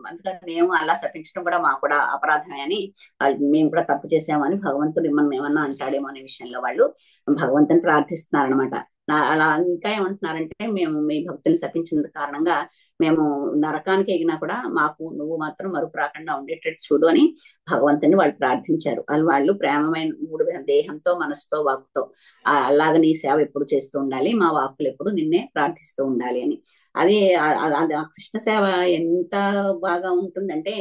అందుకని మేము అలా శపించడం కూడా మాకు కూడా అపరాధమే అని, మేము కూడా తప్పు చేసామని భగవంతుడు మిమ్మల్ని ఏమన్నా అంటాడేమో అనే విషయంలో వాళ్ళు భగవంతుని ప్రార్థిస్తున్నారు అనమాట. అలా ఇంకా ఏమంటున్నారంటే, మేము మీ భక్తుల్ని శపించిన కారణంగా మేము నరకానికి ఎగినా కూడా నువ్వు మాత్రం మరుపు రాకుండా ఉండేటట్టు చూడు అని భగవంతుని వాళ్ళు ప్రార్థించారు. వాళ్ళు ప్రేమమైన 3 దేహంతో, మనసుతో, వాక్కుతో అలాగ నీ సేవ ఎప్పుడు చేస్తూ ఉండాలి, మా వాక్కులు ఎప్పుడు నిన్నే ప్రార్థిస్తూ ఉండాలి అని. అది ఆ కృష్ణ సేవ ఎంత బాగా ఉంటుందంటే,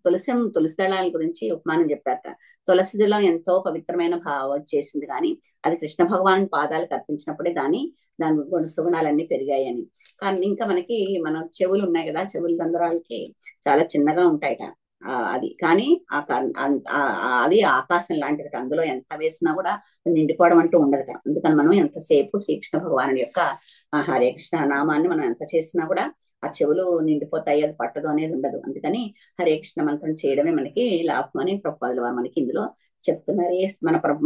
తులసి దళాల గురించి ఉపమానం చెప్పాక, తులసి దళం ఎంతో పవిత్రమైన భావం చేసింది, కానీ అది కృష్ణ భగవాన్ పాదాలకు అర్పించినప్పుడే దాని సుగుణాలన్నీ పెరిగాయని. కానీ ఇంకా మన చెవులు ఉన్నాయి కదా, చెవుల దండరాలకి చాలా చిన్నగా ఉంటాయట. అది కానీ అది ఆకాశం లాంటిది, అందులో ఎంత వేసినా కూడా నిండిపోవడం అంటూ ఉండదట. అందుకని మనం ఎంతసేపు శ్రీకృష్ణ భగవానుడి యొక్క హరే కృష్ణ నామాన్ని మనం ఎంత చేసినా కూడా ఆ చెవులు నిండిపోతాయి, అది పట్టదు అనేది ఉండదు. అందుకని హరే కృష్ణ మంత్రం చేయడమే మనకి లాభం అని ప్రభుపాదుల వారు మనకి ఇందులో చెప్తున్నారు.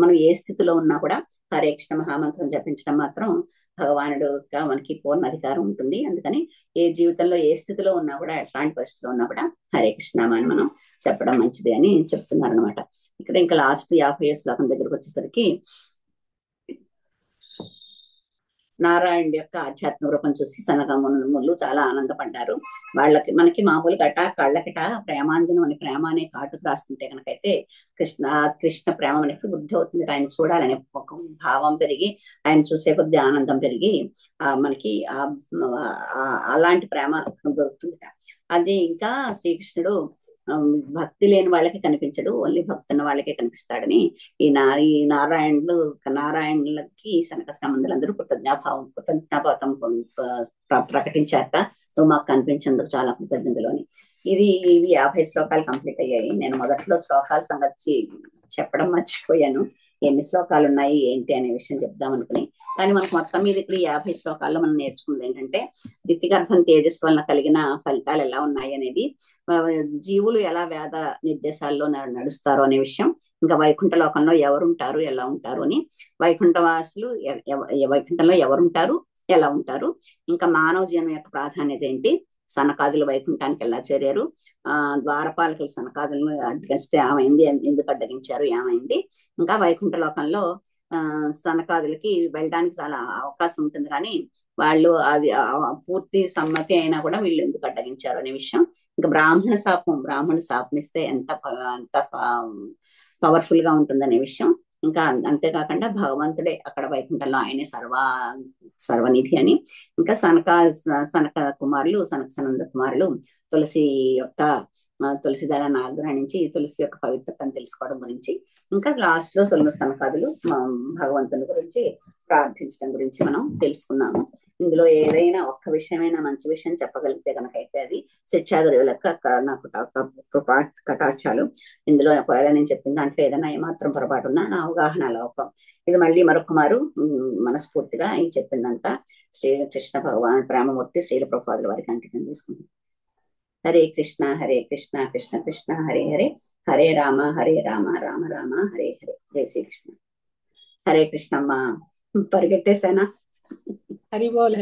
మనం ఏ స్థితిలో ఉన్నా కూడా హరే కృష్ణ మహామంత్రం జపించడం మాత్రం భగవానుడు మనకి పూర్ణ అధికారం ఉంటుంది. అందుకని ఏ జీవితంలో ఏ స్థితిలో ఉన్నా కూడా, ఎట్లాంటి పరిస్థితిలో ఉన్నా కూడా హరే కృష్ణ అని మనం చెప్పడం మంచిది అని చెప్తున్నారు అనమాట. ఇక్కడ ఇంకా లాస్ట్ 50వ శ్లోకం దగ్గరకు వచ్చేసరికి, నారాయణుడి యొక్క ఆధ్యాత్మిక రూపం చూసి సనకమునులు చాలా ఆనందపడ్డారు. మనకి మామూలు కళ్ళకిట ప్రేమాంజనం అని ప్రేమ అనే కాటుకు రాసుకుంటే కనుకైతే కృష్ణ ప్రేమ మనకి బుద్ధి అవుతుంది. ఆయన చూడాలనే ఒక భావం పెరిగి, ఆయన చూసే కొద్ది ఆనందం పెరిగి మనకి అలాంటి ప్రేమ దొరుకుతుంది. అది ఇంకా శ్రీకృష్ణుడు భక్తి లేని వాళ్ళకి కనిపించడు, ఓన్లీ భక్తున్న వాళ్ళకే కనిపిస్తాడని ఈ నారాయణులకి సనక సంబంధులందరూ కృతజ్ఞాపాతం ప్రకటించాక, నువ్వు మాకు కనిపించేందుకు చాలా కృతజ్ఞతలు అని. ఇవి 50 శ్లోకాలు కంప్లీట్ అయ్యాయి. నేను మొదట్లో శ్లోకాల సంగతి చెప్పడం మర్చిపోయాను, ఎన్ని శ్లోకాలు ఉన్నాయి ఏంటి అనే విషయం చెప్దాం అనుకుని. కానీ మనకు మొత్తం మీద ఇక్కడ 50 శ్లోకాల్లో మనం నేర్చుకుంది ఏంటంటే, దితిగర్భం తేజస్సు వలన కలిగిన ఫలితాలు ఎలా ఉన్నాయి అనేది, జీవులు ఎలా వేద నిర్దేశాల్లో నడుస్తారు అనే విషయం, ఇంకా వైకుంఠ లోకంలో ఎవరుంటారు ఎలా ఉంటారు అని, వైకుంఠవాసులు వైకుంఠంలో ఎవరుంటారు ఎలా ఉంటారు, ఇంకా మానవ జీవనం యొక్క ప్రాధాన్యత ఏంటి, సనకాదులు వైకుంఠానికి ఎలా చేరారు, ద్వారపాలకులు సనకాదులను అడ్డగిస్తే ఏమైంది, ఎందుకు అడ్డగించారు, ఏమైంది, ఇంకా వైకుంఠ లోకంలో సనకాదులకి వెళ్ళడానికి చాలా అవకాశం ఉంటుంది, కానీ వాళ్ళు అది పూర్తి సమ్మతి అయినా కూడా వీళ్ళు ఎందుకు అడ్డగించారు అనే విషయం, ఇంకా బ్రాహ్మణ శాపం ఇస్తే ఎంత పవర్ఫుల్ గా ఉంటుందనే విషయం, ఇంకా అంతేకాకుండా భగవంతుడే అక్కడ వైకుంఠంలో ఆయనే సర్వనిధి అని, ఇంకా సనక సనంద కుమారులు తులసి దళాన్ని ఆగ్రహించి తులసి యొక్క పవిత్రతను తెలుసుకోవడం గురించి, ఇంకా లాస్ట్ లో సనకాదులు భగవంతుని గురించి ప్రార్థించడం గురించి మనం తెలుసుకున్నాము. ఇందులో ఏదైనా ఒక్క విషయమైనా మంచి విషయం చెప్పగలిగితే కనుకైతే అది శిక్షాగురువుల యొక్క నాకు కటాక్షాలు. ఇందులో ఒకవేళ నేను చెప్పిన దాంట్లో ఏదైనా ఏమాత్రం పొరపాటు ఉన్నా నా అవగాహన లోపం. ఇది మళ్ళీ మరొక మారు మనస్ఫూర్తిగా ఈ చెప్పిందంతా శ్రీకృష్ణ భగవాన్ ప్రేమమూర్తి శ్రీల ప్రభుపాదుల వారికి అంకితం చేసుకుంది. హరే కృష్ణ కృష్ణ కృష్ణ హరే హరే, హరే రామ రామ రామ హరే హరే. జై శ్రీకృష్ణ. హరే కృష్ణమ్మ, పరిగెట్టేశానా? హరి బోల్.